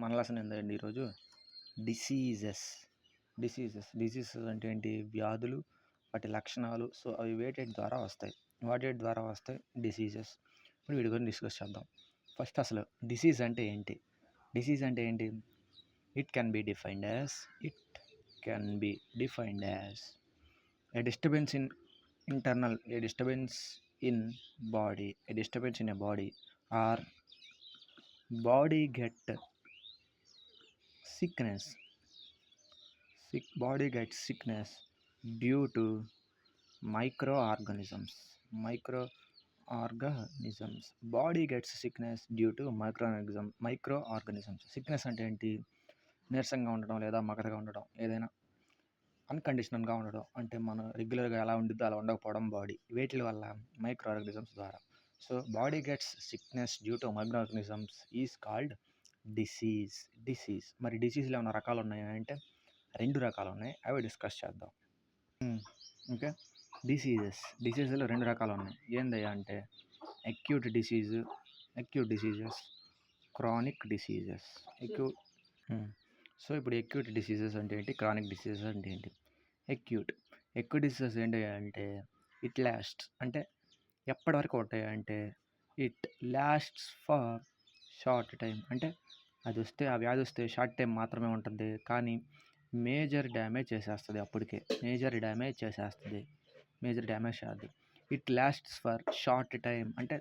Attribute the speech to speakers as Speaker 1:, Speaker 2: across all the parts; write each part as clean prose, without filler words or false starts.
Speaker 1: మన లెసన్ ఏందండి ఈరోజు? డిసీజెస్. డిసీజెస్ అంటే ఏంటి? వ్యాధులు, వాటి లక్షణాలు. సో అవి వేటి ద్వారా వస్తాయి? వాటి ద్వారా వస్తాయి డిసీజెస్. ఇప్పుడు వీటి గురించి డిస్కస్ చేద్దాం. ఫస్ట్ అసలు డిసీజ్ అంటే ఏంటి? డిసీజ్ అంటే ఏంటి? It can be defined as a disturbance in a disturbance in a body, or body gets sickness due to microorganisms. Body gets sickness due to microorganisms. Sickness అంటే ఏంటి? నీరసంగా ఉండడం, లేదా మగతగా ఉండడం, ఏదైనా అన్కండిషనల్గా ఉండడం. అంటే మనం రెగ్యులర్గా ఎలా ఉండిద్దో అలా ఉండకపోవడం బాడీ. వేటి వల్ల? మైక్రో ఆర్గానిజమ్స్ ద్వారా. So body gets sickness due to micro organisms is called disease. మరి డిసీజ్లో ఏమైనా రకాలు ఉన్నాయా అంటే 2 రకాలు ఉన్నాయి. అవి డిస్కస్ చేద్దాం. ఓకే, డిసీజెస్లో 2 రకాలు ఉన్నాయి. ఏందయ్యా అంటే acute diseases, chronic diseases. So ఇప్పుడు అక్యూట్ డిసీజెస్ అంటే ఏంటి, క్రానిక్ డిసీజెస్ అంటే ఏంటి? అక్యూట్ డిసీజెస్ ఏంటి అంటే ఇట్ లాస్ట్స్, అంటే ఎప్పటి వరకు ఉంటాయి అంటే it lasts for short time. అంటే అది వస్తే, ఆ వ్యాధి వస్తే షార్ట్ టైం మాత్రమే ఉంటుంది, కానీ మేజర్ డ్యామేజ్ చేసేస్తుంది. అప్పటికే మేజర్ డ్యామేజ్ చేస్తుంది. It lasts for short time అంటే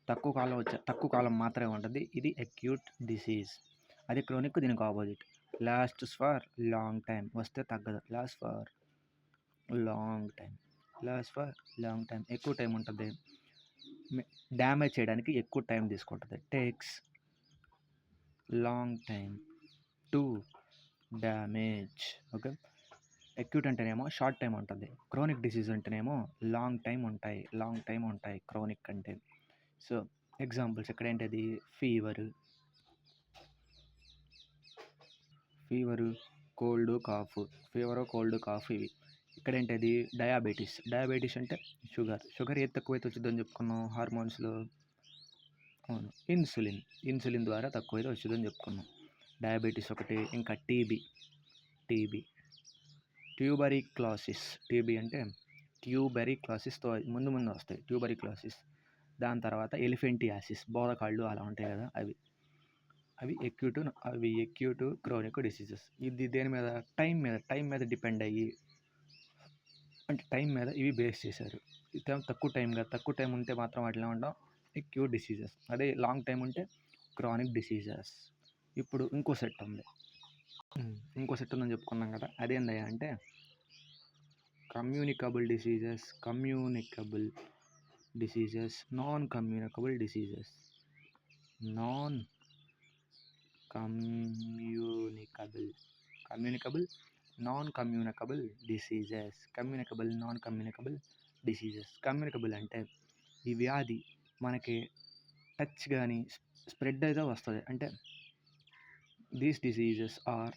Speaker 1: తక్కువ కాలం మాత్రమే ఉంటుంది. ఇది అక్యూట్ డిసీజ్. అది క్రోనిక్ దీనికి opposite. Lasts for long time, వస్తే తగ్గదు. లాస్ట్ ఫర్ లాంగ్ టైం, ఎక్కువ టైం ఉంటుంది. డ్యామేజ్ చేయడానికి ఎక్కువ టైం తీసుకుంటుంది. Takes long time to damage. Okay, acute అంటేనేమో షార్ట్ టైం ఉంటుంది, క్రోనిక్ డిసీజ్ అంటేనేమో లాంగ్ టైం ఉంటాయి క్రోనిక్ అంటే. సో ఎగ్జాంపుల్స్ ఇక్కడ ఏంటది? ఫీవరు, కోల్డ్, కాఫ్ ఇవి. ఇక్కడ ఏంటది? డయాబెటీస్ అంటే షుగర్ ఏది తక్కువైతే వచ్చిందని చెప్పుకున్నాం హార్మోన్స్లో. అవును, ఇన్సులిన్ ద్వారా తక్కువైతే వచ్చిందని చెప్పుకున్నాం. డయాబెటీస్ ఒకటి. ఇంకా టీబీ, ట్యూబరిక్లోసిస్. టీబీ అంటే ట్యూబరిక్లోసిస్తో ముందు వస్తాయి. ట్యూబరిక్లోసిస్. దాని తర్వాత ఎలిఫెంటియాసిస్, బోధకాళ్ళు అలా ఉంటాయి కదా, అవి అక్యూట్ క్రోనిక్ డిసీజెస్. ఇది దేని మీద? టైం మీద డిపెండ్ అయ్యి, అంటే టైం మీద ఇవి బేస్ చేశారు. తక్కువ టైం ఉంటే మాత్రం వాటిలో ఉండడం అక్యూట్ డిసీజెస్. అదే లాంగ్ టైం ఉంటే క్రానిక్ డిసీజెస్. ఇప్పుడు ఇంకో సెట్ ఉందని చెప్పుకున్నాం కదా, అదేందయ్యా అంటే communicable diseases, non communicable diseases. Communicable అంటే ఈ వ్యాధి మనకి టచ్ కానీ స్ప్రెడ్ అయితే వస్తుంది. అంటే these diseases are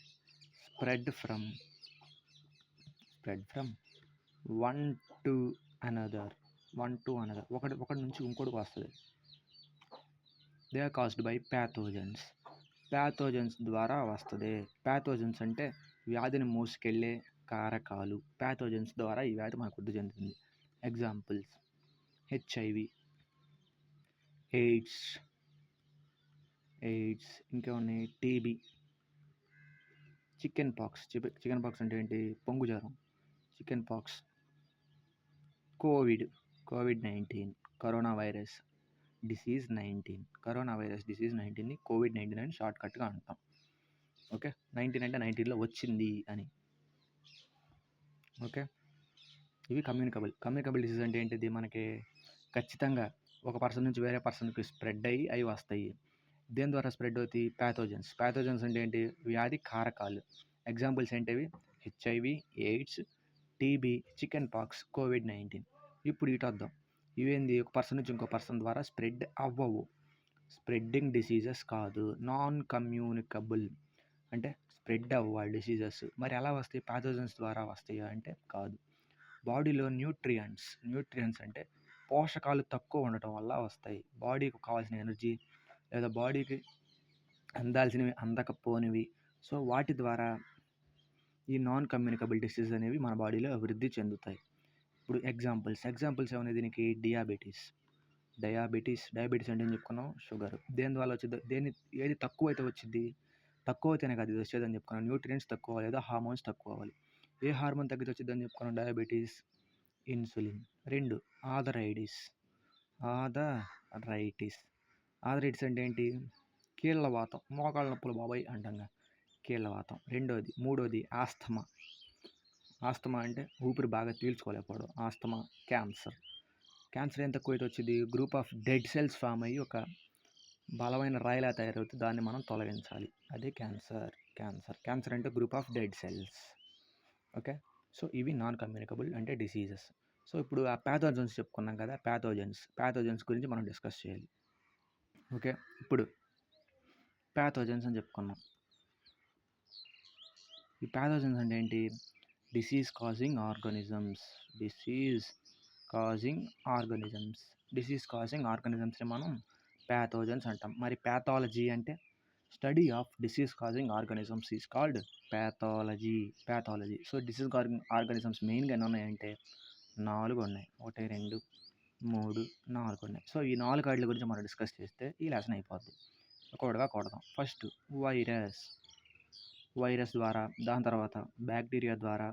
Speaker 1: spread from one to another, ఒకటి నుంచి ఇంకోటికి వస్తుంది. They are caused by pathogens ద్వారా వస్తుంది. ప్యాథోజన్స్ అంటే వ్యాధిని మోసుకెళ్ళే కారకాలు. ప్యాథోజన్స్ ద్వారా ఈ వ్యాధి మనకు వృద్ధి చెందుతుంది. ఎగ్జాంపుల్స్ HIV, ఎయిడ్స్, ఇంకా ఉన్నాయి టీబీ, చికెన్ పాక్స్ అంటే ఏంటి? పొంగు జ్వరం, chicken pox, COVID, corona virus disease 19ని కోవిడ్-19 అని షార్ట్కట్గా అంటాం. ఓకే, 19 అంటే 19లో వచ్చింది అని. ఓకే, ఇవి కమ్యూనికబుల్ డిసీజ్ అంటే ఏంటిది? మనకి ఖచ్చితంగా ఒక పర్సన్ నుంచి వేరే పర్సన్కి స్ప్రెడ్ అయ్యి అవి వస్తాయి. దేని ద్వారా స్ప్రెడ్ అవుతాయి? ప్యాథోజన్స్ అంటే ఏంటి? వ్యాధి కారకాలు. ఎగ్జాంపుల్స్ ఏంటివి? HIV, AIDS, TB, chicken pox, COVID-19. ఇప్పుడు ఇటు వద్దాం. ఇవేంది? ఒక పర్సన్ నుంచి ఇంకో పర్సన్ ద్వారా స్ప్రెడ్ అవ్వవు, స్ప్రెడ్డింగ్ డిసీజెస్ కాదు. నాన్ కమ్యూనికబుల్ అంటే స్ప్రెడ్ అవ్వాలి డిసీజెస్. మరి ఎలా వస్తాయి? ప్యాథోజన్స్ ద్వారా వస్తాయా అంటే కాదు. బాడీలో న్యూట్రియంట్స్ అంటే పోషకాలు తక్కువ ఉండటం వల్ల వస్తాయి. బాడీకి కావాల్సిన ఎనర్జీ, లేదా బాడీకి అందాల్సినవి అందకపోనివి. సో, వాటి ద్వారా ఈ నాన్ కమ్యూనికబుల్ డిసీజెస్ అనేవి మన బాడీలో అభివృద్ధి చెందుతాయి. ఇప్పుడు ఎగ్జాంపుల్స్ ఏమున్నాయి దీనికి? డయాబెటీస్ అంటే ఏం చెప్పుకున్నాం? షుగర్. దేని ద్వారా వచ్చిద్ది? ఏది తక్కువైతే వచ్చిద్ది? తక్కువైతేనే కాదు ఇది వచ్చేదని చెప్పుకున్నాం. న్యూట్రియంట్స్ తక్కువ అవ్వాలి లేదా హార్మోన్స్ తక్కువ అవ్వాలి. ఏ హార్మోన్ తగ్గితే వచ్చిద్దని చెప్పుకున్నాం? Diabetes, insulin. 2 arthritis. Arthritis arthritis అంటే ఏంటి? కీళ్ళవాతం, మోకాళ్ళ నొప్పులు బాబాయ్ అంటాంగా, కీళ్ళవాతం. మూడోది ఆస్తమా. ఆస్తమా అంటే ఊపిరి బాగా పీల్చుకోలేకపోవడం. ఆస్తమా. క్యాన్సర్ ఏం తక్కువైతే వచ్చింది? Group of dead cells form అయ్యి ఒక బలమైన రాయిలా తయారవుతుంది, దాన్ని మనం తొలగించాలి. అదే క్యాన్సర్ అంటే group of dead cells. Okay, so ఇవి నాన్ కమ్యూనికబుల్ అంటే డిసీజెస్. సో ఇప్పుడు ఆ ప్యాథోజన్స్ చెప్పుకున్నాం కదా, ప్యాథోజన్స్ గురించి మనం డిస్కస్ చేయాలి. ఓకే, ఇప్పుడు ప్యాథోజన్స్ అని చెప్పుకున్నాం. ఈ ప్యాథోజన్స్ అంటే ఏంటి? డిసీజ్ కాజింగ్ ఆర్గానిజమ్స్ని మనం ప్యాథోజన్స్ అంటాం. మరి ప్యాథాలజీ అంటే study of disease causing organisms is called pathology. So disease organisms మెయిన్గా ఎన్ని ఉన్నాయంటే 4 ఉన్నాయి. 1, 2, 3, 4 ఉన్నాయి. సో ఈ 4 వాటి గురించి మనం డిస్కస్ చేస్తే ఈ లెసన్ అయిపోద్ది. ఒక్కొక్కటిగా కొడదాం. ఫస్ట్ వైరస్ ద్వారా, దాని తర్వాత బ్యాక్టీరియా ద్వారా,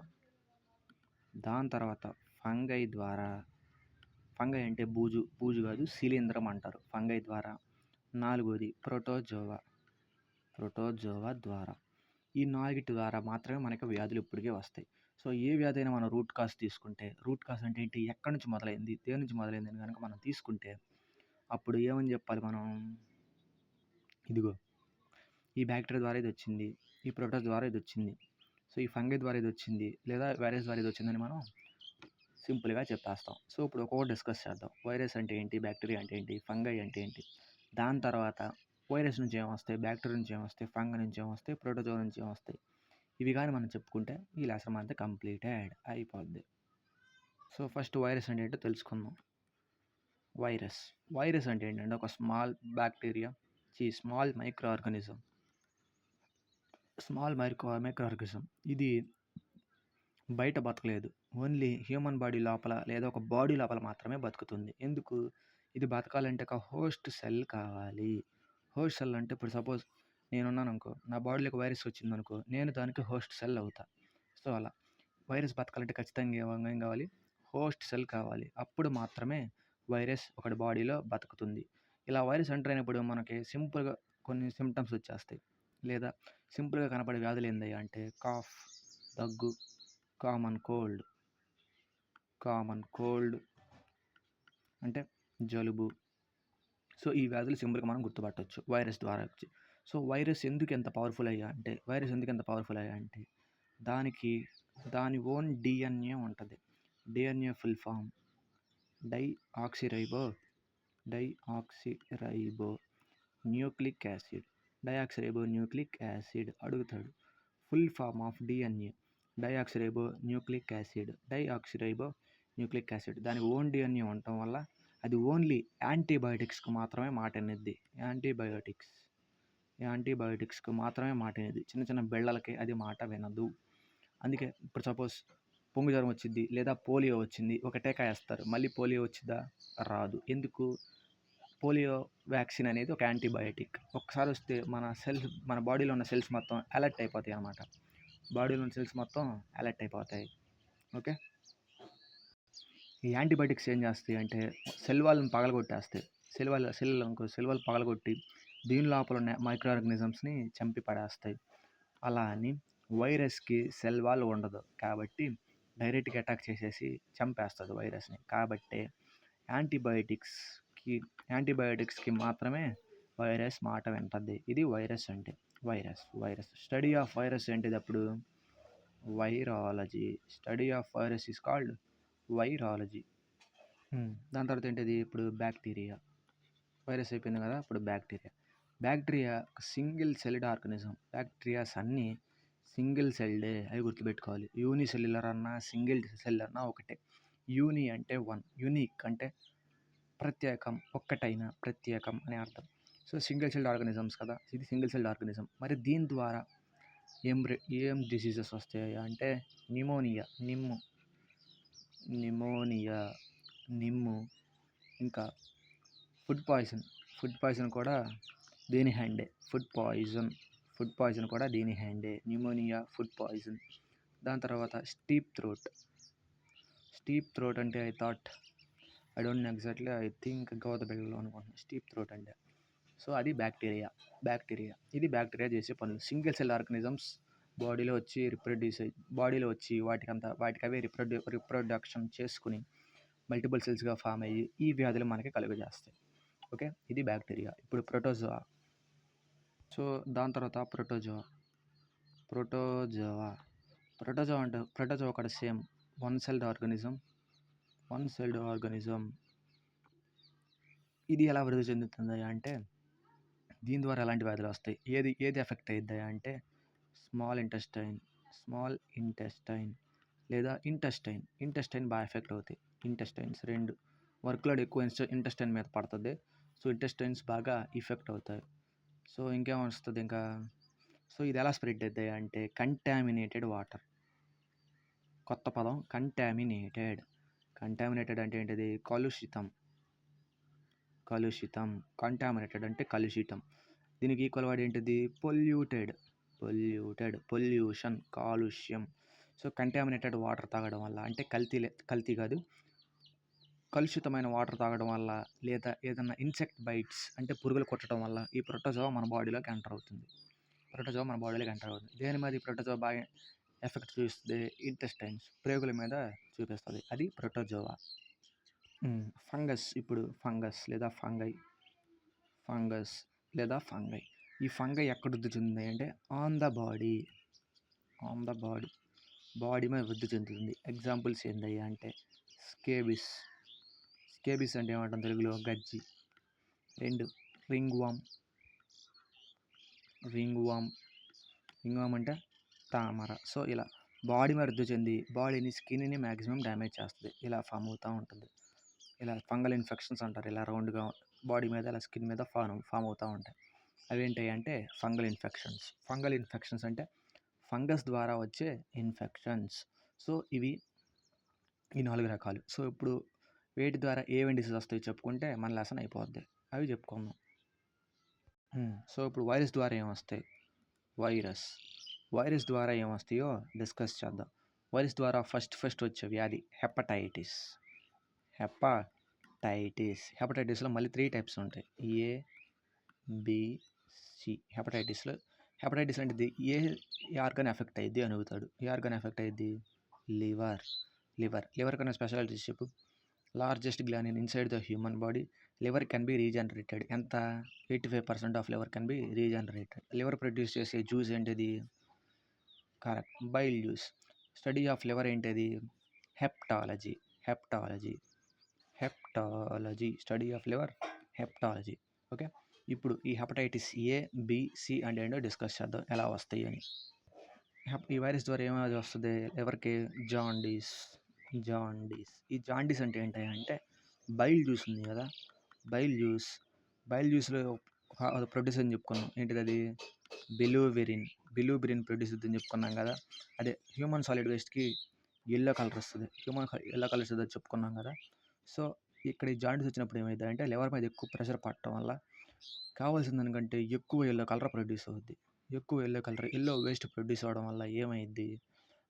Speaker 1: దాని తర్వాత ఫంగై ద్వారా. ఫంగై అంటే బూజు కాదు, శిలీంధ్రం అంటారు. ఫంగై ద్వారా. 4వది ప్రోటోజోవా ద్వారా. ఈ 4 ద్వారా మాత్రమే మనకి వ్యాధులు ఇప్పటికే వస్తాయి. సో ఏ వ్యాధి అయినా మనం రూట్ కాజ్ తీసుకుంటే, రూట్ కాజ్ అంటే ఏంటి? ఎక్కడి నుంచి మొదలైంది, దేని నుంచి మొదలైంది అని కనుక మనం తీసుకుంటే అప్పుడు ఏమని చెప్పాలి మనం? ఇదిగో ఈ బ్యాక్టీరియా ద్వారా ఇది వచ్చింది, ఈ ప్రోటోజ్ ద్వారా ఇది వచ్చింది, సో ఈ ఫంగై ద్వారా ఇది వచ్చింది, లేదా వైరస్ ద్వారా ఇది వచ్చిందని మనం సింపుల్గా చెప్పేస్తాం. సో ఇప్పుడు ఒక్కొక్కటి డిస్కస్ చేద్దాం. వైరస్ అంటే ఏంటి, బ్యాక్టీరియా అంటే ఏంటి, ఫంగై అంటే ఏంటి, దాని తర్వాత వైరస్ నుంచి ఏమొస్తాయి, బ్యాక్టీరియా నుంచి ఏమొస్తాయి, ఫంగై నుంచి ఏమొస్తాయి, ప్రోటోజోవా నుంచి ఏమొస్తాయి, ఇవి కానీ మనం చెప్పుకుంటే ఈ లెసన్ అంతా కంప్లీటెడ్ అయిపోద్ది. సో ఫస్ట్ వైరస్ అంటే ఏంటో తెలుసుకుందాం. వైరస్ అంటే ఏంటంటే ఒక స్మాల్ మైక్రో ఆర్గానిజం. ఇది బయట బతకలేదు, ఓన్లీ హ్యూమన్ బాడీ లోపల లేదా ఒక బాడీ లోపల మాత్రమే బతుకుతుంది. ఎందుకు? ఇది బతకాలంటే ఒక హోస్ట్ సెల్ కావాలి. హోస్ట్ సెల్ అంటే ఇప్పుడు సపోజ్ నేనున్నాను అనుకో, నా బాడీలోకి వైరస్ వచ్చిందనుకో, నేను దానికి హోస్ట్ సెల్ అవుతా. సో అలా వైరస్ బతకాలంటే ఖచ్చితంగా ఏం కావాలి? హోస్ట్ సెల్ కావాలి. అప్పుడు మాత్రమే వైరస్ ఒకటి బాడీలో బతుకుతుంది. ఇలా వైరస్ ఎంటర్ అయినప్పుడు మనకి సింపుల్గా కొన్ని సిమ్టమ్స్ వచ్చేస్తాయి, లేదా సింపుల్గా కనపడే వ్యాధులు ఏందయ్యా అంటే కాఫ్, దగ్గు, కామన్ కోల్డ్ అంటే జలుబు. సో ఈ వ్యాధులు సింపుల్గా మనం గుర్తుపట్టవచ్చు వైరస్ ద్వారా వచ్చి. సో వైరస్ ఎందుకు ఎంత పవర్ఫుల్ అయ్యా అంటే దానికి దాని ఓన్ డిఎన్ఏ ఉంటుంది. DNA full form deoxyribo nucleic acid. అడుగుతాడు full form of DNA deoxyribo nucleic acid. దాని ఓన్ డిఎన్ఏ ఉండటం వల్ల అది ఓన్లీ యాంటీబయాటిక్స్కి మాత్రమే మాట అనేది. యాంటీబయాటిక్స్కి మాత్రమే మాట అనేది. చిన్న చిన్న బిళ్ళలకి అది మాట వినదు. అందుకే ఇప్పుడు సపోజ్ పొంగు జ్వరం వచ్చింది లేదా పోలియో వచ్చింది, ఒక టీకా వేస్తారు, మళ్ళీ పోలియో వచ్చిందా? రాదు. ఎందుకు? పోలియో వ్యాక్సిన్ అనేది ఒక యాంటీబయాటిక్. ఒకసారి వస్తే మన బాడీలో ఉన్న సెల్స్ మొత్తం అలర్ట్ అయిపోతాయి అన్నమాట. ఓకే, ఈ యాంటీబయాటిక్స్ ఏం చేస్తాయి అంటే సెల్ వాళ్ళని పగలగొట్టేస్తాయి. సెల్ వాళ్ళు పగలగొట్టి దీని లోపల ఉన్న మైక్రో ఆర్గానిజమ్స్ని చంపి పడేస్తాయి. అలా అని వైరస్కి సెల్ వాల్ ఉండదు కాబట్టి డైరెక్ట్గా అటాక్ చేసేసి చంపేస్తుంది వైరస్ని. కాబట్టి యాంటీబయాటిక్స్కి మాత్రమే వైరస్ మాట వింటుంది. ఇది వైరస్ అంటే. స్టడీ ఆఫ్ వైరస్ ఏంటిది అప్పుడు? Virology. Study of virus is called virology. దాని తర్వాత ఏంటిది? ఇప్పుడు బ్యాక్టీరియా. వైరస్ అయిపోయింది కదా, ఇప్పుడు bacteria single celled organism. Bacterias అన్నీ సింగిల్ సెల్డే, అవి గుర్తుపెట్టుకోవాలి. యూనిసెల్యులర్ అన్నా సింగిల్ సెల్ అన్నా ఒకటే. యూని అంటే 1, యూనిక్ అంటే ప్రత్యేకం, ఒక్కటైన, ప్రత్యేకం అని అర్థం. సో సింగిల్ సెల్డ్ ఆర్గానిజమ్స్ కదా, ఇది సింగిల్ సెల్డ్ ఆర్గానిజం. మరి దీని ద్వారా ఏం డిసీజెస్ వస్తాయి అంటే నిమోనియా, నిమ్ము, ఇంకా ఫుడ్ పాయిజన్ కూడా దీని హ్యాండే. ఫుడ్ పాయిజన్ కూడా దీని హ్యాండే. Pneumonia, food poison. దాని తర్వాత స్టీప్ థ్రోట్ అంటే I don't know exactly, I think గోదబిళ్ళలో అనుకుంటున్నాను స్టీప్ థ్రోట్ అంటే. సో అది బ్యాక్టీరియా. ఇది బ్యాక్టీరియా చేసే పనులు. సింగిల్ సెల్ ఆర్గానిజమ్స్ బాడీలో వచ్చి వాటికి అవే రిప్రొడక్షన్ చేసుకుని మల్టిపుల్ సెల్స్గా ఫామ్ అయ్యి ఈ వ్యాధులు మనకి కలుగజేస్తాయి. ఓకే, ఇది బ్యాక్టీరియా. ఇప్పుడు ప్రోటోజోవా. సో దాని తర్వాత ప్రోటోజోవా కూడా సేమ్ వన్ సెల్డ్ ఆర్గానిజం. ఇది ఎలా వృద్ధి చెందుతుంది అంటే దీని ద్వారా ఎలాంటి వ్యాధులు వస్తాయి, ఏది ఎఫెక్ట్ అవుతాయి అంటే స్మాల్ ఇంటెస్టైన్ లేదా ఇంటెస్టైన్ బాగా ఎఫెక్ట్ అవుతాయి. ఇంటెస్టైన్స్ రెండు వర్క్లోడ్ ఎక్కువ ఇంటెస్టైన్ మీద పడుతుంది. సో ఇంటెస్టైన్స్ బాగా ఎఫెక్ట్ అవుతాయి. సో ఇంకేమొస్తుంది ఇంకా, సో ఇది ఎలా స్ప్రెడ్ అవుతాయి అంటే కంటామినేటెడ్ వాటర్. కొత్త పదం కంటామినేటెడ్ అంటే ఏంటిది? కలుషితం. కంటామినేటెడ్ అంటే కలుషితం. దీనికి ఈక్వల్ వర్డ్ ఏంటిది? పొల్యూషన్, కాలుష్యం. సో కంటామినేటెడ్ వాటర్ తాగడం వల్ల అంటే కల్తీ కాదు, కలుషితమైన వాటర్ తాగడం వల్ల లేదా ఏదైనా ఇన్సెక్ట్ బైట్స్ అంటే పురుగులు కొట్టడం వల్ల ఈ ప్రోటోజోవా మన బాడీలోకి ఎంటర్ అవుతుంది. దేని మీద ఈ ప్రోటోజోవా బాగా ఎఫెక్ట్ చూపిస్తుంది? ఇంటెస్టైన్స్, ప్రేగుల మీద చూపిస్తుంది. అది ప్రోటోజోవా. ఫంగస్ లేదా ఫంగై. ఈ ఫంగై ఎక్కడ వృద్ధి చెందుతుంది అంటే ఆన్ ద బాడీ మీద వృద్ధి చెందుతుంది. ఎగ్జాంపుల్స్ ఏంటయ్యా అంటే స్కేబిస్ అంటే ఏమంటాం తెలుగులో? గజ్జి. 2 రింగ్ వామ్ అంటే తామర. సో ఇలా బాడీ మీద వృద్ధి చెంది స్కిన్ని మ్యాక్సిమం డ్యామేజ్ చేస్తుంది. ఇలా ఫామ్ అవుతూ ఉంటుంది. ఇలా ఫంగల్ ఇన్ఫెక్షన్స్ అంటారు. ఇలా రౌండ్గా బాడీ మీద ఇలా స్కిన్ మీద ఫామ్ అవుతూ ఉంటాయి. అవేంటి అంటే ఫంగల్ ఇన్ఫెక్షన్స్ అంటే ఫంగస్ ద్వారా వచ్చే ఇన్ఫెక్షన్స్. సో ఈ 4 రకాలు. సో ఇప్పుడు వేటి ద్వారా ఏమేమి డిసీజ్ వస్తాయో చెప్పుకుంటే మన లెసన్ అయిపోద్ది. అవి చెప్పుకుందాం. సో ఇప్పుడు వైరస్ ద్వారా ఏమొస్తాయి? వైరస్ ద్వారా ఏమొస్తాయో డిస్కస్ చేద్దాం. వైరస్ ద్వారా ఫస్ట్ వచ్చే వ్యాధి హెపటైటిస్లో మళ్ళీ 3 టైప్స్ ఉంటాయి. A, B, C. హెపటైటిస్ అంటే ఏ ఆర్గాన్ ఎఫెక్ట్ అయ్యిద్ది అని అడుగుతాడు. ఏ ఆర్గాన్ ఎఫెక్ట్ అయ్యిద్ది? లివర్ కన్నా స్పెషాలిటీస్ చెప్పు. Largest gland inside the human body. Liver can be regenerated. ఎంత? 85% of liver can be regenerated. Liver produce చేసే జ్యూస్ ఏంటిది? Correct, bile juice. Study of liver ఏంటిది? Hepatology. Study of liver hepatology. Okay, ఇప్పుడు ఈ hepatitis A, B, C అంటే ఏంటో discuss చేద్దాం, ఎలా వస్తాయి అని. ఈ వైరస్ ద్వారా ఏమైనా వస్తుంది ఎవరికి? జాండీస్. ఈ జాండీస్ అంటే ఏంటంటే బైల్ జ్యూస్ ఉంది కదా, బైల్ జ్యూస్లో ప్రొడ్యూస్ అని చెప్పుకున్నాం. ఏంటిది అది? బిలూబెరిన్ ప్రొడ్యూస్ అని చెప్పుకున్నాం కదా. అదే హ్యూమన్ సాలిడ్ వేస్ట్కి ఎల్లో కలర్ వస్తుంది. చెప్పుకున్నాం కదా. సో ఇక్కడ ఈ జాండీస్ వచ్చినప్పుడు ఏమైంది అంటే లివర్ మీద ఎక్కువ ప్రెషర్ పడటం వల్ల కావాల్సిన దానికంటే ఎక్కువ ఎల్లో కలర్ ప్రొడ్యూస్ అవుద్ది. ఎల్లో వేస్ట్ ప్రొడ్యూస్ అవ్వడం వల్ల ఏమైద్ది?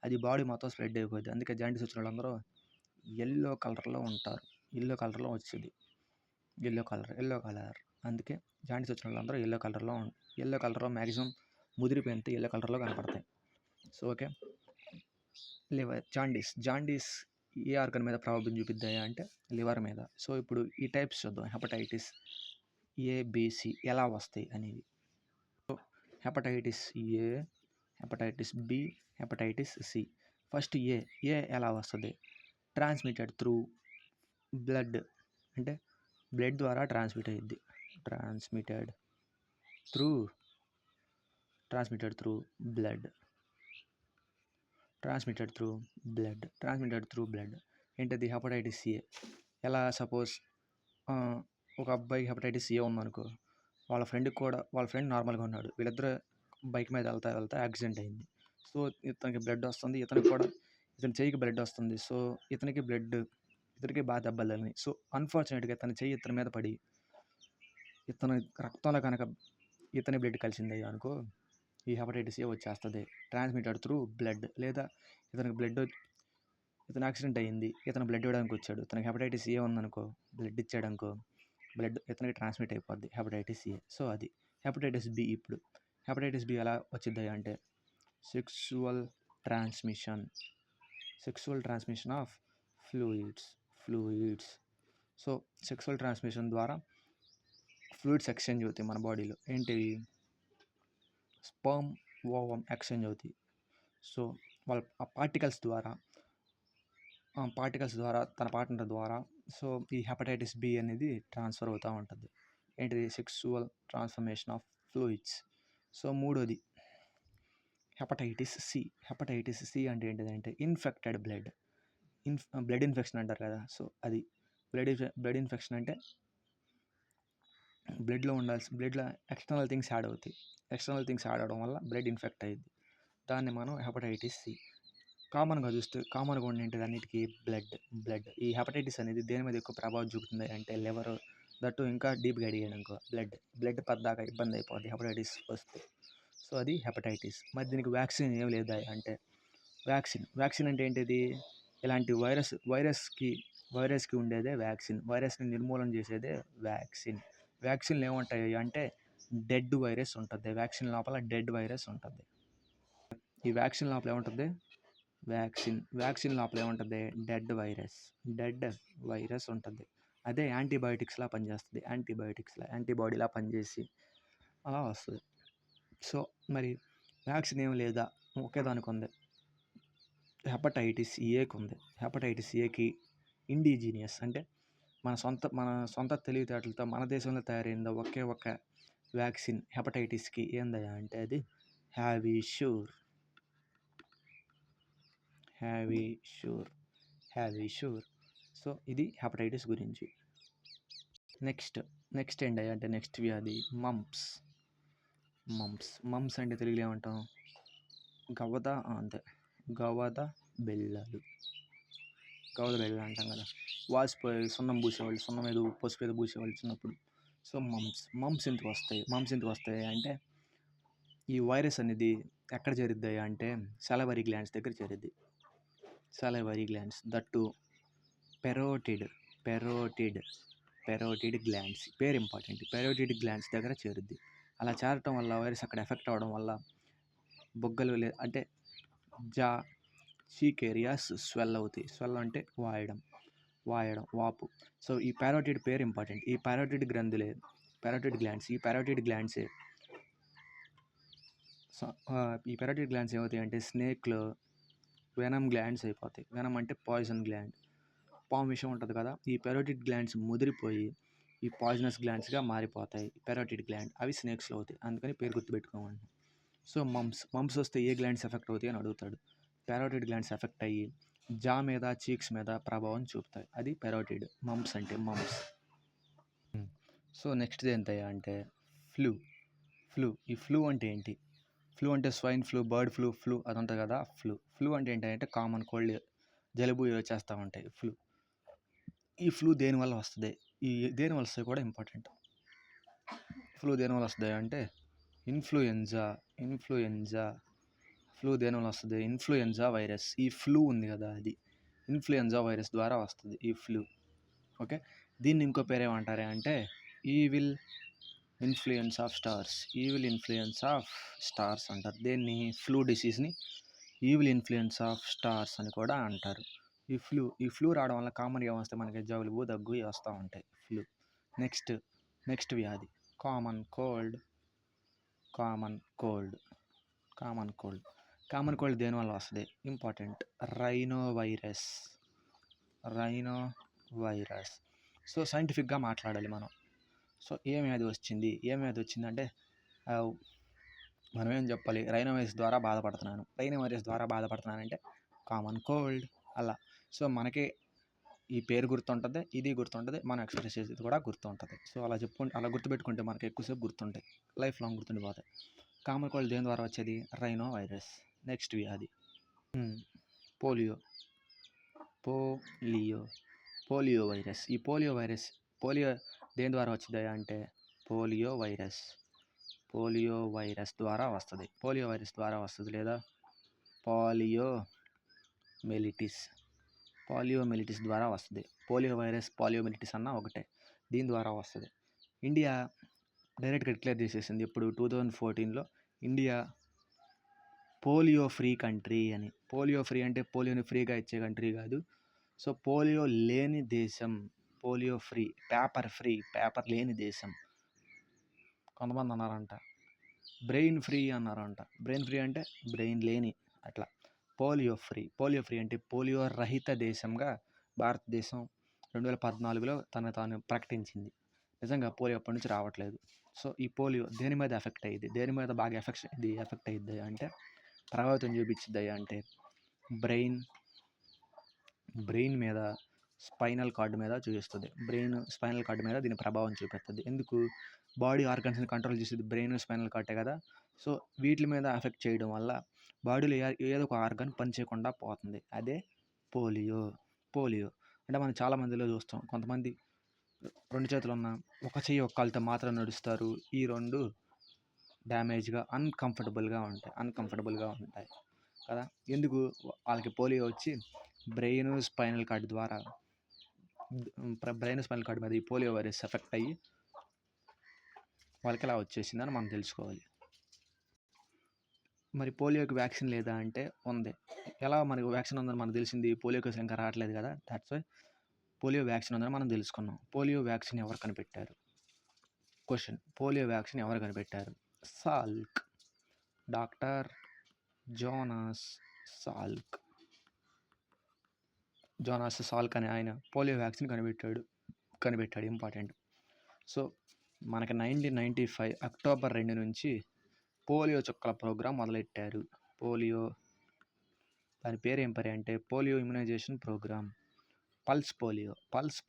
Speaker 1: అది బాడీ మొత్తం స్ప్రెడ్ అయిపోద్ది. అందుకే జాండీస్ వచ్చిన వాళ్ళందరూ ఎల్లో కలర్లో ఉంటారు. ఎల్లో కలర్లో వచ్చింది. Yellow colour. అందుకే జాండీస్ వచ్చిన వాళ్ళందరూ ఎల్లో కలర్లో మ్యాక్సిమం ముదిరిపోయితే ఎల్లో కలర్లో కనపడతాయి. సో ఓకే, లివర్ జాండీస్ ఏ ఆర్గన్ మీద ప్రభావం చూపిద్దాయి అంటే లివర్ మీద. సో ఇప్పుడు ఈ టైప్స్ చూద్దాం. హెపటైటిస్ A, B, C ఎలా వస్తాయి అనేది. So hepatitis A, hepatitis B, hepatitis C. First A ఎలా వస్తుంది? Transmitted through blood. అంటే బ్లడ్ ద్వారా ట్రాన్స్మిట్ అయ్యిద్ది. Transmitted through blood. ఏంటది? Hepatitis A. ఎలా? సపోజ్ ఒక అబ్బాయి హెపటైటిస్ A ఉందనుకో, వాళ్ళ ఫ్రెండ్ నార్మల్గా ఉన్నాడు. వీళ్ళిద్దరు బైక్ మీద వెళ్తా యాక్సిడెంట్ అయింది. సో ఇతనికి బ్లడ్ వస్తుంది, ఇతని చెయ్యికి బ్లడ్ వస్తుంది. సో ఇతనికి బాగా దెబ్బలు తగిలినాయి. సో అన్ఫార్చునేట్గా ఇతని చెయ్యి ఇతని మీద పడి ఇతని రక్తంలో కనుక ఇతని బ్లడ్ కలిసింది అనుకో, ఈ హెపటైటిస్ ఏ వచ్చేస్తుంది ట్రాన్స్మిటెడ్ త్రూ బ్లడ్. లేదా ఇతను యాక్సిడెంట్ అయ్యింది, ఇతను బ్లడ్ ఇవ్వడానికి వచ్చాడు, ఇతనికి హెపటైటిస్ ఏ ఉందనుకో, బ్లడ్ ఇచ్చాడనుకో, బ్లడ్ ఇతనికి ట్రాన్స్మిట్ అయిపోద్ది హెపటైటిస్ ఏ. సో అది హెపటైటిస్ బి. ఇప్పుడు హెపటైటిస్ బి ఎలా వచ్చింది అంటే sexual transmission of fluids. So sexual transmission ద్వారా ఫ్లూయిడ్స్ ఎక్స్చేంజ్ అవుతాయి మన బాడీలో. ఏంటివి? స్పర్మ్, ఓవమ్ ఎక్స్చేంజ్ అవుతాయి. సో వాళ్ళ ఆ పార్టికల్స్ ద్వారా తన పార్ట్నర్ ద్వారా సో ఈ హెపటైటిస్ బి అనేది ట్రాన్స్ఫర్ అవుతూ ఉంటుంది. ఏంటిది? Sexual transformation of fluids. So మూడోది హెపటైటిస్ సి అంటే ఏంటిదంటే ఇన్ఫెక్టెడ్ బ్లడ్ ఇన్ఫెక్షన్ అంటారు కదా. సో అది బ్లడ్ ఇన్ఫెక్షన్ అంటే బ్లడ్లో ఎక్స్టర్నల్ థింగ్స్ యాడ్ అవుతాయి. ఎక్స్టర్నల్ థింగ్స్ యాడ్ అవడం వల్ల బ్లడ్ ఇన్ఫెక్ట్ అయ్యింది. దాన్ని మనం హెపటైటిస్ సి. కామన్గా ఉండేది అన్నిటికీ బ్లడ్. ఈ హెపటైటిస్ అనేది దేని మీద ఎక్కువ ప్రభావం చూపుతుంది అంటే లివర్. దట్టు ఇంకా డీప్గా అడిగాడు అనుకో బ్లడ్ పద్దాకా ఇబ్బంది అయిపోద్ది హెపటైటిస్ వస్తే. సో అది హెపటైటిస్. మరి దీనికి వ్యాక్సిన్ ఏం లేదా అంటే వ్యాక్సిన్ అంటే ఏంటిది? ఇలాంటి వైరస్కి ఉండేదే వ్యాక్సిన్. వైరస్ని నిర్మూలన చేసేదే వ్యాక్సిన్లు ఏముంటాయి అంటే డెడ్ వైరస్ ఉంటుంది. వ్యాక్సిన్ లోపల డెడ్ వైరస్ ఉంటుంది. ఈ వ్యాక్సిన్ లోపల ఏముంటుంది? వ్యాక్సిన్ లోపల ఏముంటుంది? డెడ్ వైరస్ ఉంటుంది. అదే యాంటీబయాటిక్స్లా పనిచేస్తుంది. యాంటీబాడీలా పనిచేసి అలా వస్తుంది. సో మరి వ్యాక్సిన్ ఏం లేదా? ఒకే దానికి ఉంది, హెపటైటిస్ ఏకి ఉంది. హెపటైటిస్ ఏకి ఇండిజీనియస్ అంటే మన సొంత తెలివితేటలతో మన దేశంలో తయారైందో ఒకే ఒక వ్యాక్సిన్ హెపటైటిస్కి ఏందయ్యా అంటే అది హ్యావిష్యూర్. సో ఇది హెపటైటిస్ గురించి. నెక్స్ట్ ఏంటయ్యా అంటే నెక్స్ట్ వ్యాధి మంప్స్ అంటే తెలుగులో ఏమంటాం? గవద బిళ్ళలు అంటాం కదా. వాసిపోయి సున్నం మీద పసుపు మీద పూసేవాళ్ళు చిన్నప్పుడు. సో మంప్స్ ఎందుకు వస్తాయి అంటే ఈ వైరస్ అనేది ఎక్కడ చేరుద్ది అంటే సలైవరీ గ్లాండ్స్ దగ్గర చేరుద్ది. That parotid glands. పేరు ఇంపార్టెంట్. పెరోటిడ్ గ్లాండ్స్ దగ్గర చేరుద్ది. అలా చేరటం వల్ల వైరస్ అక్కడ ఎఫెక్ట్ అవ్వడం వల్ల బొగ్గలు అంటే చీక్ ఏరియాస్ స్వెల్ అవుతాయి. స్వెల్ అంటే వాయడం, వాపు. సో ఈ పెరోటిడ్ పేరు ఇంపార్టెంట్. ఈ పెరోటిడ్ గ్లాండ్స్ ఏమవుతాయి అంటే స్నేక్లో వెనమ్ గ్లాండ్స్ అయిపోతాయి. వెనమ్ అంటే పాయిజన్ గ్లాండ్. పాము విషయం ఉంటుంది కదా, ఈ పెరోటిడ్ గ్లాండ్స్ ముదిరిపోయి ఈ పాయిజనస్ గ్లాండ్స్గా మారిపోతాయి. పెరోటిడ్ గ్లాండ్ అవి స్నేక్స్లో అవుతాయి. అందుకని పేరు గుర్తుపెట్టుకోమండి. సో మంప్స్ వస్తే ఏ గ్లాండ్స్ ఎఫెక్ట్ అవుతాయి అని అడుగుతాడు. పెరోటిడ్ గ్లాండ్స్ ఎఫెక్ట్ అయ్యి జా మీద, చీక్స్ మీద ప్రభావం చూపుతాయి. అది పెరోటిడ్. మంప్స్ అంటే మంప్స్. సో నెక్స్ట్ది ఏంటయ్యా అంటే ఫ్లూ. ఈ ఫ్లూ అంటే ఏంటి? ఫ్లూ అంటే స్వైన్ ఫ్లూ, బర్డ్ ఫ్లూ అది ఉంటుంది కదా. ఫ్లూ అంటే ఏంటంటే కామన్ కోల్డ్, జలుబు వచ్చేస్తూ ఉంటాయి. ఈ ఫ్లూ దేనివల్ల వస్తుంది? దేనివల్ల వస్తాయి కూడా ఇంపార్టెంట్. ఫ్లూ దేనివల్ల వస్తుంది అంటే ఇన్ఫ్లుయెంజా. ఫ్లూ దేనివల్ల వస్తుంది? Influenza virus. ఈ ఫ్లూ ఉంది కదా, అది ఇన్ఫ్లుయెంజా వైరస్ ద్వారా వస్తుంది ఈ ఫ్లూ. ఓకే, దీన్ని ఇంకో పేరేమంటారే అంటే ఈవిల్ ఇన్ఫ్లుయెన్స్ ఆఫ్ స్టార్స్ అంటారు. దీన్ని ఫ్లూ డిసీజ్ని ఈవిల్ ఇన్ఫ్లుయెన్స్ ఆఫ్ స్టార్స్ అని కూడా అంటారు. ఈ ఫ్లూ రావడం వల్ల కామన్గా వస్తే మనకి జలుబు, దగ్గు వస్తూ ఉంటాయి. ఫ్లూ. నెక్స్ట్ వ్యాధి కామన్ కోల్డ్. దేనివల్ల వస్తుంది? ఇంపార్టెంట్. Rhino virus. సో సైంటిఫిక్గా మాట్లాడాలి మనం. సో ఏం వ్యాధి వచ్చిందంటే మనం ఏం చెప్పాలి? రైనో వైరస్ ద్వారా బాధపడుతున్నానంటే కామన్ కోల్డ్ అలా. సో మనకి ఈ పేరు గుర్తుంటుంది, ఇది గుర్తుంటుంది, మనం ఎక్స్ప్రెస్ చేసేది కూడా గుర్తుంటుంది. సో అలా గుర్తుపెట్టుకుంటే మనకి ఎక్కువసేపు గుర్తుంటాయి, లైఫ్ లాంగ్ గుర్తుండిపోతాయి. కామన్ కోల్డ్ దేని ద్వారా వచ్చేది? Rhino virus. నెక్స్ట్ వ్యాధి పోలియో. Polio virus. ఈ పోలియో దేని ద్వారా వచ్చింది అంటే పోలియో వైరస్ ద్వారా వస్తుంది లేదా పాలియోమెలిటిస్ ద్వారా వస్తుంది. పోలియో వైరస్, పాలియోమెలిటిస్ అన్న ఒకటే, దీని ద్వారా వస్తుంది. ఇండియా డైరెక్ట్గా డిక్లేర్ చేసేసింది ఇప్పుడు 2014లో ఇండియా పోలియో ఫ్రీ కంట్రీ అని. పోలియో ఫ్రీ అంటే పోలియోని ఫ్రీగా ఇచ్చే కంట్రీ కాదు. సో పోలియో లేని దేశం, పోలియో ఫ్రీ, పేపర్ లేని దేశం. కొంతమంది అన్నారంట బ్రెయిన్ ఫ్రీ అన్నారంట. బ్రెయిన్ ఫ్రీ అంటే బ్రెయిన్ లేని, అట్లా. పోలియో ఫ్రీ అంటే పోలియో రహిత దేశంగా భారతదేశం 2014లో తాను ప్రకటించింది. నిజంగా పోలియో అప్పటి నుంచి రావట్లేదు. సో ఈ పోలియో దేని మీద ఎఫెక్ట్ అయ్యింది, దేని మీద బాగా ఎఫెక్ట్ అయ్యిద్ది అంటే ప్రభావితం చూపించిద్ది అంటే బ్రెయిన్ మీద, స్పైనల్ కార్డు మీద చూపిస్తుంది. స్పైనల్ కార్డు మీద దీని ప్రభావం చూపిస్తుంది. ఎందుకు? బాడీ ఆర్గన్స్ని కంట్రోల్ చేసేది బ్రెయిన్, స్పైనల్ కార్డే కదా. సో వీటి మీద ఎఫెక్ట్ చేయడం వల్ల బాడీలో ఏదో ఒక ఆర్గన్ పనిచేయకుండా పోతుంది. అదే పోలియో. అంటే మనం చాలామందిలో చూస్తాం, కొంతమంది 2 చేతులు ఉన్న ఒక చెయ్యి ఒక కాలుతో మాత్రం నడుస్తారు. ఈ 2 డ్యామేజ్గా అన్కంఫర్టబుల్గా ఉంటాయి కదా. ఎందుకు? వాళ్ళకి పోలియో వచ్చి బ్రెయిన్ స్పైనల్ కార్డు మీద ఈ పోలియో వైరస్ ఎఫెక్ట్ అయ్యి వాళ్ళకి ఎలా వచ్చేసిందని మనం తెలుసుకోవాలి. మరి పోలియోకి వ్యాక్సిన్ లేదా అంటే ఉంది. ఎలా మనకు వ్యాక్సిన్ ఉందని మనకు తెలిసింది? పోలియో కేసులు ఇంకా రావట్లేదు కదా, దాట్స్ వై పోలియో వ్యాక్సిన్ ఉందని మనం తెలుసుకున్నాం. పోలియో వ్యాక్సిన్ ఎవరు కనిపెట్టారు? క్వశ్చన్. పోలియో వ్యాక్సిన్ ఎవరు కనిపెట్టారు? సాల్క్. డాక్టర్ జోనాస్ సాల్క్ అనే ఆయన పోలియో వ్యాక్సిన్ కనిపెట్టాడు. ఇంపార్టెంట్. సో మనకి 1995 అక్టోబర్ 2 నుంచి పోలియో చుక్కల ప్రోగ్రాం మొదలెట్టారు. దాని పేరు ఏం పేరు అంటే polio immunization programme. Pulse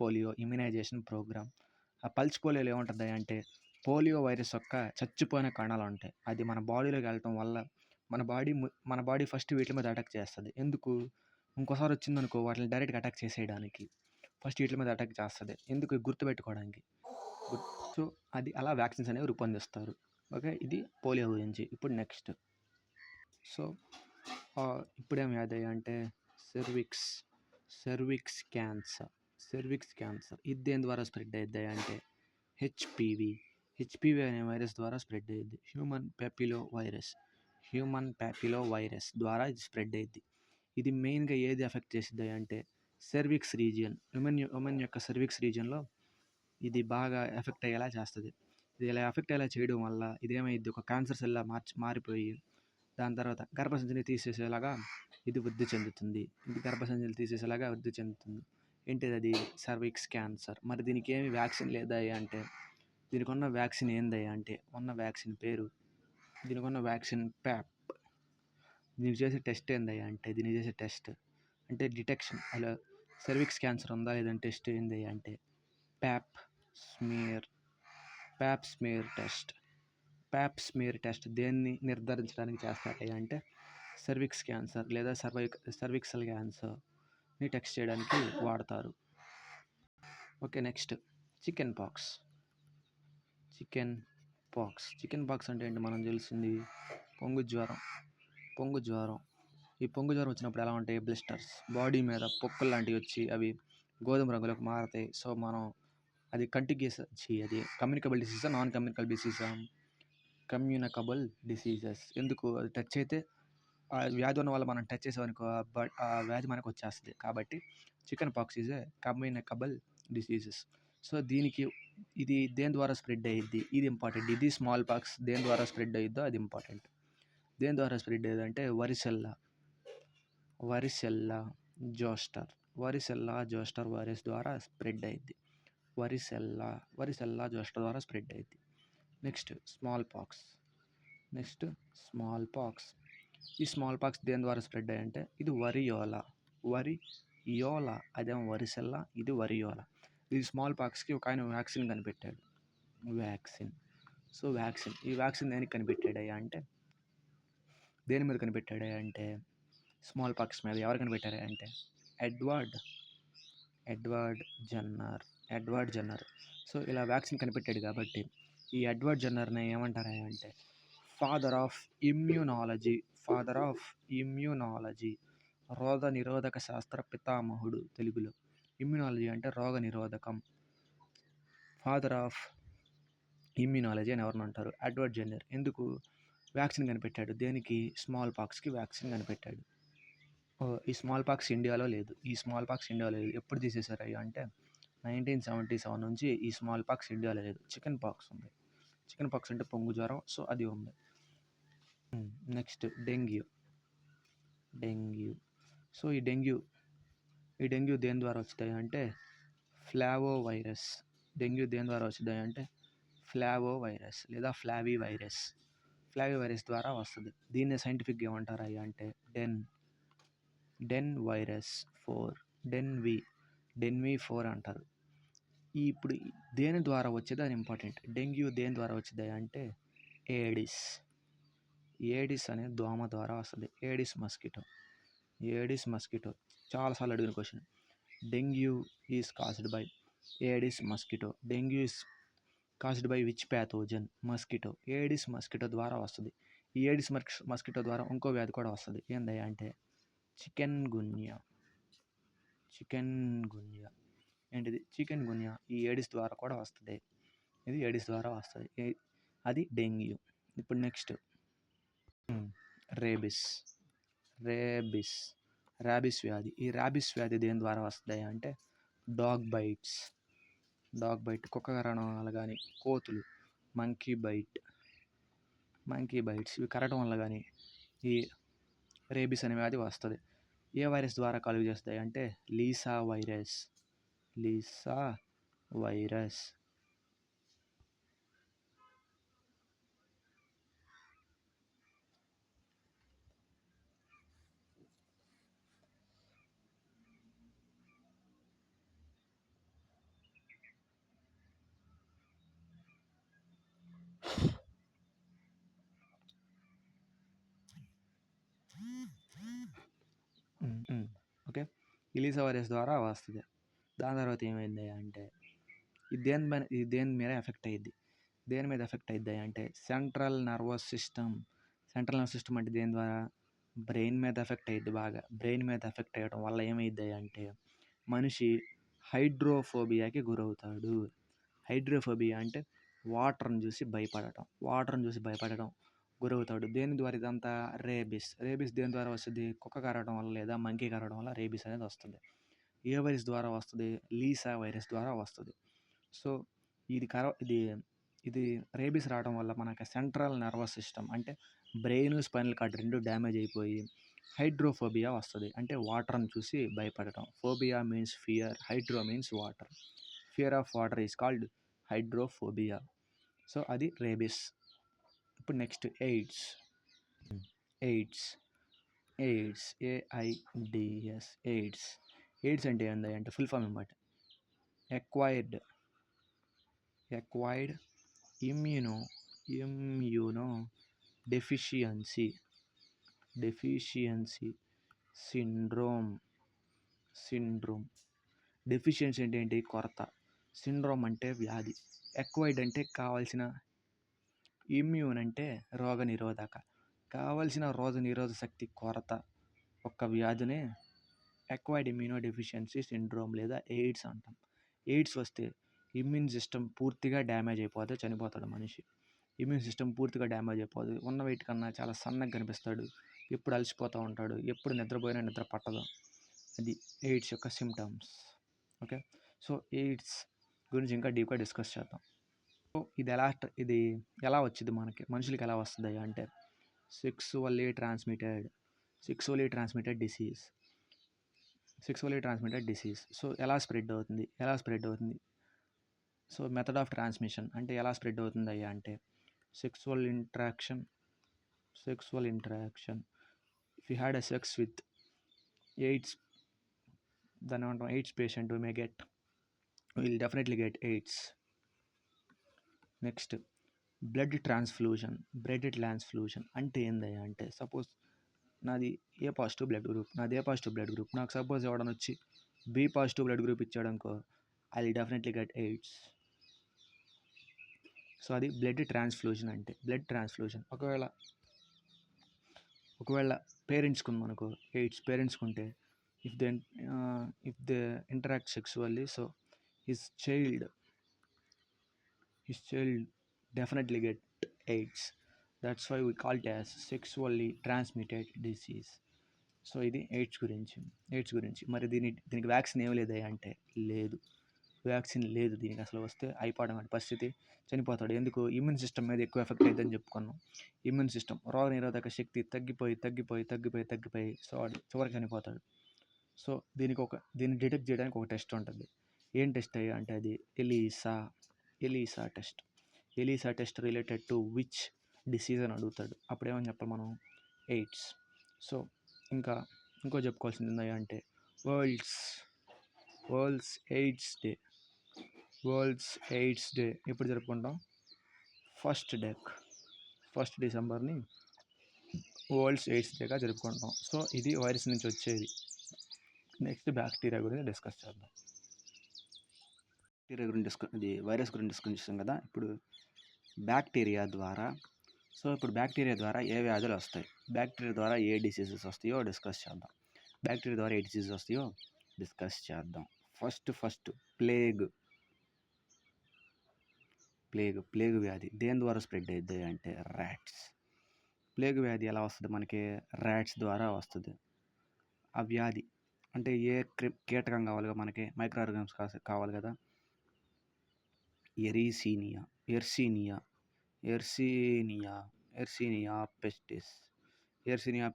Speaker 1: polio immunization programme. ఆ పల్స్ పోలియోలో ఏముంటుంది అంటే పోలియో వైరస్ యొక్క చచ్చిపోయిన కణాలు ఉంటాయి. అది మన బాడీలోకి వెళ్ళటం వల్ల మన బాడీ ఫస్ట్ వీటి మీద అటాక్ చేస్తుంది. ఎందుకు? ఇంకోసారి వచ్చిందనుకో వాటిని డైరెక్ట్గా అటాక్ చేసేయడానికి ఫస్ట్ వీటి మీద అటాక్ చేస్తుంది. ఎందుకు? గుర్తుపెట్టుకోవడానికి. సో అది అలా వ్యాక్సిన్స్ అనేవి రూపొందిస్తారు. ఓకే, ఇది పోలియో గురించి. ఇప్పుడు నెక్స్ట్. సో ఇప్పుడేం వ్యాధి అంటే సెర్విక్స్ క్యాన్సర్. ఇది దేని ద్వారా స్ప్రెడ్ అయ్యిద్ది అంటే హెచ్పివి అనే వైరస్ ద్వారా స్ప్రెడ్ అయ్యిద్ది. హ్యూమన్ ప్యాపిలో వైరస్ ద్వారా ఇది స్ప్రెడ్ అయ్యిద్ది. ఇది మెయిన్గా ఏది ఎఫెక్ట్ చేసిద్ది అంటే సెర్విక్స్ రీజియన్. ఉమెన్ యొక్క సెర్విక్స్ రీజియన్లో ఇది బాగా ఎఫెక్ట్ అయ్యేలా చేస్తుంది. ఇది ఇలా ఎఫెక్ట్ అయ్యేలా చేయడం వల్ల ఇదేమైద్ది, ఒక క్యాన్సర్ సెల్లా మారిపోయి దాని తర్వాత గర్భసంచిని తీసేసేలాగా ఇది వృద్ధి చెందుతుంది. ఏంటిది? అది సర్విక్స్ క్యాన్సర్. మరి దీనికి ఏమి వ్యాక్సిన్ లేదా అంటే దీనికి ఉన్న వ్యాక్సిన్ ఏందయ్యా అంటే దీనికి ఉన్న వ్యాక్సిన్ ప్యాప్. దీనికి చేసే టెస్ట్ ఏందయ్యా అంటే డిటెక్షన్, అలా సర్విక్స్ క్యాన్సర్ ఉందా లేదంటే టెస్ట్ ఏందయ్యా అంటే ప్యాప్ స్మియర్ టెస్ట్. దేన్ని నిర్ధారించడానికి చేస్తారయ్యా అంటే సర్విక్స్ క్యాన్సర్ లేదా సర్విక్సల్ క్యాన్సర్ని టెస్ట్ చేయడానికి వాడతారు. ఓకే, నెక్స్ట్ చికెన్ పాక్స్ అంటే ఏంటి? మనం తెలిసింది పొంగు జ్వరం. ఈ పొంగు జ్వరం వచ్చినప్పుడు ఎలా ఉంటాయి? బ్లిస్టర్స్, బాడీ మీద పొక్కులు లాంటివి వచ్చి అవి గోధుమ రంగులోకి మారతాయి. సో మనం అది కమ్యూనికబుల్ డిసీజా, నాన్ కమ్యూనికబుల్ డిసీజెస్. ఎందుకు? అది టచ్ అయితే ఆ వ్యాధి ఉన్న వాళ్ళు మనం టచ్ చేసామనుకో ఆ వ్యాధి మనకు వచ్చేస్తుంది. కాబట్టి chicken pox is a communicable diseases. So ఇది దేని ద్వారా స్ప్రెడ్ అయ్యిద్ది? ఇది ఇంపార్టెంట్. ఇది స్మాల్ పాక్స్ దేని ద్వారా స్ప్రెడ్ అయ్యిద్దో అది ఇంపార్టెంట్. దేని ద్వారా స్ప్రెడ్ అయ్యేది అంటే వరిసెల్లా జోస్టర్ వైరస్ ద్వారా స్ప్రెడ్ అయ్యిద్ది. వరిసెల్లా జోస్టర్ ద్వారా స్ప్రెడ్ అయ్యిద్ది. Next small pox. ఈ స్మాల్ పాక్స్ దేని ద్వారా స్ప్రెడ్ అయ్యంటే ఇది వరియోలా ఇయోలా అదేమో వరిసెల్లా, ఇది వరియోలా. ఇది స్మాల్ పాక్స్కి ఒక ఆయన వ్యాక్సిన్ కనిపెట్టాడు. వ్యాక్సిన్. సో వ్యాక్సిన్, ఈ వ్యాక్సిన్ దేనికి కనిపెట్టాడయ్యా అంటే, దేని మీద కనిపెట్టాడయ్యా అంటే స్మాల్ పాక్స్ మీద. ఎవరు కనిపెట్టారా అంటే ఎడ్వర్డ్ జన్నర్. సో ఇలా వ్యాక్సిన్ కనిపెట్టాడు కాబట్టి ఈ ఎడ్వర్డ్ జన్నర్ని ఏమంటారా అంటే ఫాదర్ ఆఫ్ ఇమ్యూనాలజీ, రోగ నిరోధక శాస్త్ర పితామహుడు తెలుగులో. ఇమ్యూనాలజీ అంటే రోగ నిరోధకం. ఫాదర్ ఆఫ్ ఇమ్యూనాలజీ అని ఎవరిని అంటారు? Edward Jenner. ఎందుకు? వ్యాక్సిన్ కనిపెట్టాడు. దేనికి? స్మాల్ పాక్స్కి వ్యాక్సిన్ కనిపెట్టాడు. ఈ స్మాల్ పాక్స్ ఇండియాలో లేదు. ఎప్పుడు తీసేశారయ్యా అంటే 1977 నుంచి ఈ స్మాల్ పాక్స్ ఇండియాలో లేదు. చికెన్ పాక్స్ ఉంది. చికెన్ పాక్స్ అంటే పొంగు జ్వరం. సో అది ఉంది. Next dengue. సో ఈ డెంగ్యూ దేని ద్వారా వస్తాయి అంటే ఫ్లావో వైరస్. డెంగ్యూ దేని ద్వారా వచ్చింది అంటే ఫ్లావో వైరస్ లేదా ఫ్లావీ వైరస్ ద్వారా వస్తుంది. దీన్నే సైంటిఫిక్గా ఏమంటారు అంటే డెన్ వైరస్ 4, డెన్వి 4 అంటారు. ఇప్పుడు దేని ద్వారా వచ్చేది అని ఇంపార్టెంట్. డెంగ్యూ దేని ద్వారా వచ్చింది అంటే ఏడిస్ అనే దోమ ద్వారా వస్తుంది. Aedes mosquito. చాలాసార్లు అడిగిన question. Dengue is caused by Aedes mosquito. Dengue is caused by which pathogen? Mosquito. Aedes mosquito ద్వారా వస్తుంది. ఈ ఏడిస్ మస్కిటో ద్వారా ఇంకో వ్యాధి కూడా వస్తుంది. ఏందయ్యా అంటే చికెన్ గున్యా. ఏంటిది? చికెన్ గున్యా. ఈ ఏడిస్ ద్వారా కూడా వస్తుంది. ఇది ఏడిస్ ద్వారా వస్తుంది. అది డెంగ్యూ. ఇప్పుడు నెక్స్ట్ ర్యాబిస్ వ్యాధి. ఈ ర్యాబిస్ వ్యాధి దేని ద్వారా వస్తుంది అంటే డాగ్ బైట్, కుక్క కరవడం వల్ల కానీ, కోతులు, మంకీ బైట్స్ ఇవి కరవడం వల్ల కానీ ఈ రేబిస్ అనే వ్యాధి వస్తుంది. ఏ వైరస్ ద్వారా కలుగు చేస్తాయి అంటే లీసా వైరస్. ఓకే, ఈ లీసా వైరస్ ద్వారా వస్తుంది. దాని తర్వాత ఏమైంది అంటే ఇది దేని మీద ఎఫెక్ట్ అయ్యిద్ది? దేని మీద ఎఫెక్ట్ అయ్యిద్ది అంటే సెంట్రల్ నర్వస్ సిస్టమ్ అంటే దేని ద్వారా? బ్రెయిన్ మీద ఎఫెక్ట్ అయ్యిద్ది. బాగా బ్రెయిన్ మీద ఎఫెక్ట్ అయ్యడం వల్ల ఏమైద్ది అంటే మనిషి హైడ్రోఫోబియాకి గురవుతాడు. హైడ్రోఫోబియా అంటే వాటర్ని చూసి భయపడటం గురవుతాడు. దేని ద్వారా ఇదంతా? రేబిస్ దేని ద్వారా వస్తుంది? కుక్క కరవడం వల్ల లేదా మంకీ కరవడం వల్ల రేబిస్ అనేది వస్తుంది. ఏ వైరస్ ద్వారా వస్తుంది? లీసా వైరస్ ద్వారా వస్తుంది. సో ఇది రేబిస్ రావడం వల్ల మనకి సెంట్రల్ నర్వస్ సిస్టమ్ అంటే బ్రెయిన్, స్పైనల్ కార్డ్ రెండు డ్యామేజ్ అయిపోయి హైడ్రోఫోబియా వస్తుంది. అంటే వాటర్ని చూసి భయపడటం. Phobia means fear, hydro means water. Fear of water is called hydrophobia. So అది రేబిస్. ఇప్పుడు నెక్స్ట్ ఎయిడ్స్. ఎయిడ్స్ అంటే ఏంది అంటే ఫుల్ ఫామ్ అనమాట. Acquired immuno deficiency syndrome. Deficiency అంటే ఏంటి? కొరత. సిండ్రోమ్ అంటే వ్యాధి. ఎక్వైర్డ్ అంటే కావాల్సిన. ఇమ్యూన్ అంటే కావలసిన రోగనిరోధక శక్తి కొరత ఒక్క వ్యాధినే ఎక్వైర్డ్ ఇమ్యూనో డెఫిషియన్సీ సిండ్రోమ్ లేదా ఎయిడ్స్ అంటాం. ఎయిడ్స్ వస్తే ఇమ్యూన్ సిస్టమ్ పూర్తిగా డ్యామేజ్ అయిపోతే చనిపోతాడు మనిషి. ఇమ్యూన్ సిస్టమ్ పూర్తిగా డ్యామేజ్ అయిపోదు. ఉన్న వెయిట్ కన్నా చాలా సన్నగా కనిపిస్తాడు. ఎప్పుడు అలసిపోతూ ఉంటాడు. ఎప్పుడు నిద్రపోయినా నిద్ర పట్టదు. అది ఎయిడ్స్ యొక్క సిమ్టమ్స్. ఓకే, సో ఎయిడ్స్ గురించి ఇంకా డీప్గా డిస్కస్ చేద్దాం. సో ఇది ఎలా వచ్చింది మనుషులకి ఎలా వస్తుంది అంటే సెక్సువల్లీ ట్రాన్స్మిటెడ్ డిసీజ్. సో ఎలా స్ప్రెడ్ అవుతుంది? సో మెథడ్ ఆఫ్ ట్రాన్స్మిషన్ అంటే ఎలా స్ప్రెడ్ అవుతుంది అంటే sexual interaction. If you had a sex with AIDS దాన్ని ఏమంటాం, AIDS patient will definitely get AIDS. Next blood transfusion అంటే ఏందయ్యా అంటే, సపోజ్ నాది ఏ పాజిటివ్ బ్లడ్ గ్రూప్, నాకు సపోజ్ ఎవడన్నా వచ్చి బి పాజిటివ్ బ్లడ్ గ్రూప్ ఇచ్చాడనుకో, I will definitely get AIDS. So అది బ్లడ్ ట్రాన్స్ఫ్యూషన్ అంటే. ఒకవేళ పేరెంట్స్కి ఉందనుకో ఎయిడ్స్, పేరెంట్స్కి ఉంటే if they interact sexually, so his child definitely get AIDS. That's why we call it as sexually transmitted disease. So ఇది AIDS గురించి. మరి దీనికి వ్యాక్సిన్ ఏమి లేదా అంటే, వ్యాక్సిన్ లేదు దీనికి. అసలు వస్తే అయిపోవడం అంటే పరిస్థితి, చనిపోతాడు. ఎందుకు? ఇమ్యూన్ సిస్టమ్ మీద ఎక్కువ ఎఫెక్ట్ అవుతుందని చెప్పుకున్నాం. ఇమ్యూన్ సిస్టమ్, రోగ నిరోధక శక్తి తగ్గిపోయి సో వాడు చివరికి చనిపోతాడు. సో దీన్ని డిటెక్ట్ చేయడానికి ఒక టెస్ట్ ఉంటుంది. ఏం టెస్ట్ అయ్యా అంటే అది ELISA test related to which disease అని అడుగుతాడు. అప్పుడు ఏమని చెప్పాలి మనం? ఎయిడ్స్. సో ఇంకో చెప్పుకోవాల్సింది ఏంటంటే అంటే వరల్డ్స్ ఎయిడ్స్ డే ఎప్పుడు జరుపుకుంటాం? 1 డిసెంబర్ని వరల్డ్స్ ఎయిడ్స్ డేగా జరుపుకుంటాం. సో ఇది వైరస్ నుంచి వచ్చేది. నెక్స్ట్ బ్యాక్టీరియా గురించి డిస్కస్ చేద్దాం. వైరస్ గురించి డిస్కస్ చేస్తాం కదా. ఇప్పుడు బ్యాక్టీరియా ద్వారా ఏ వ్యాధులు వస్తాయి, బ్యాక్టీరియా ద్వారా ఏ డిసీజెస్ వస్తాయో డిస్కస్ చేద్దాం. ఫస్ట్ ప్లేగ్ వ్యాధి దేని ద్వారా స్ప్రెడ్ అవుతుంది అంటే ర్యాట్స్. ప్లేగ్ వ్యాధి ఎలా వస్తుంది మనకి? ర్యాట్స్ ద్వారా వస్తుంది. ఆ వ్యాధి అంటే ఏ కీటకం కావాలి కదా మనకి? మైక్రో ఆర్గానిజమ్స్ కావాలి కదా. ఎర్సీనియా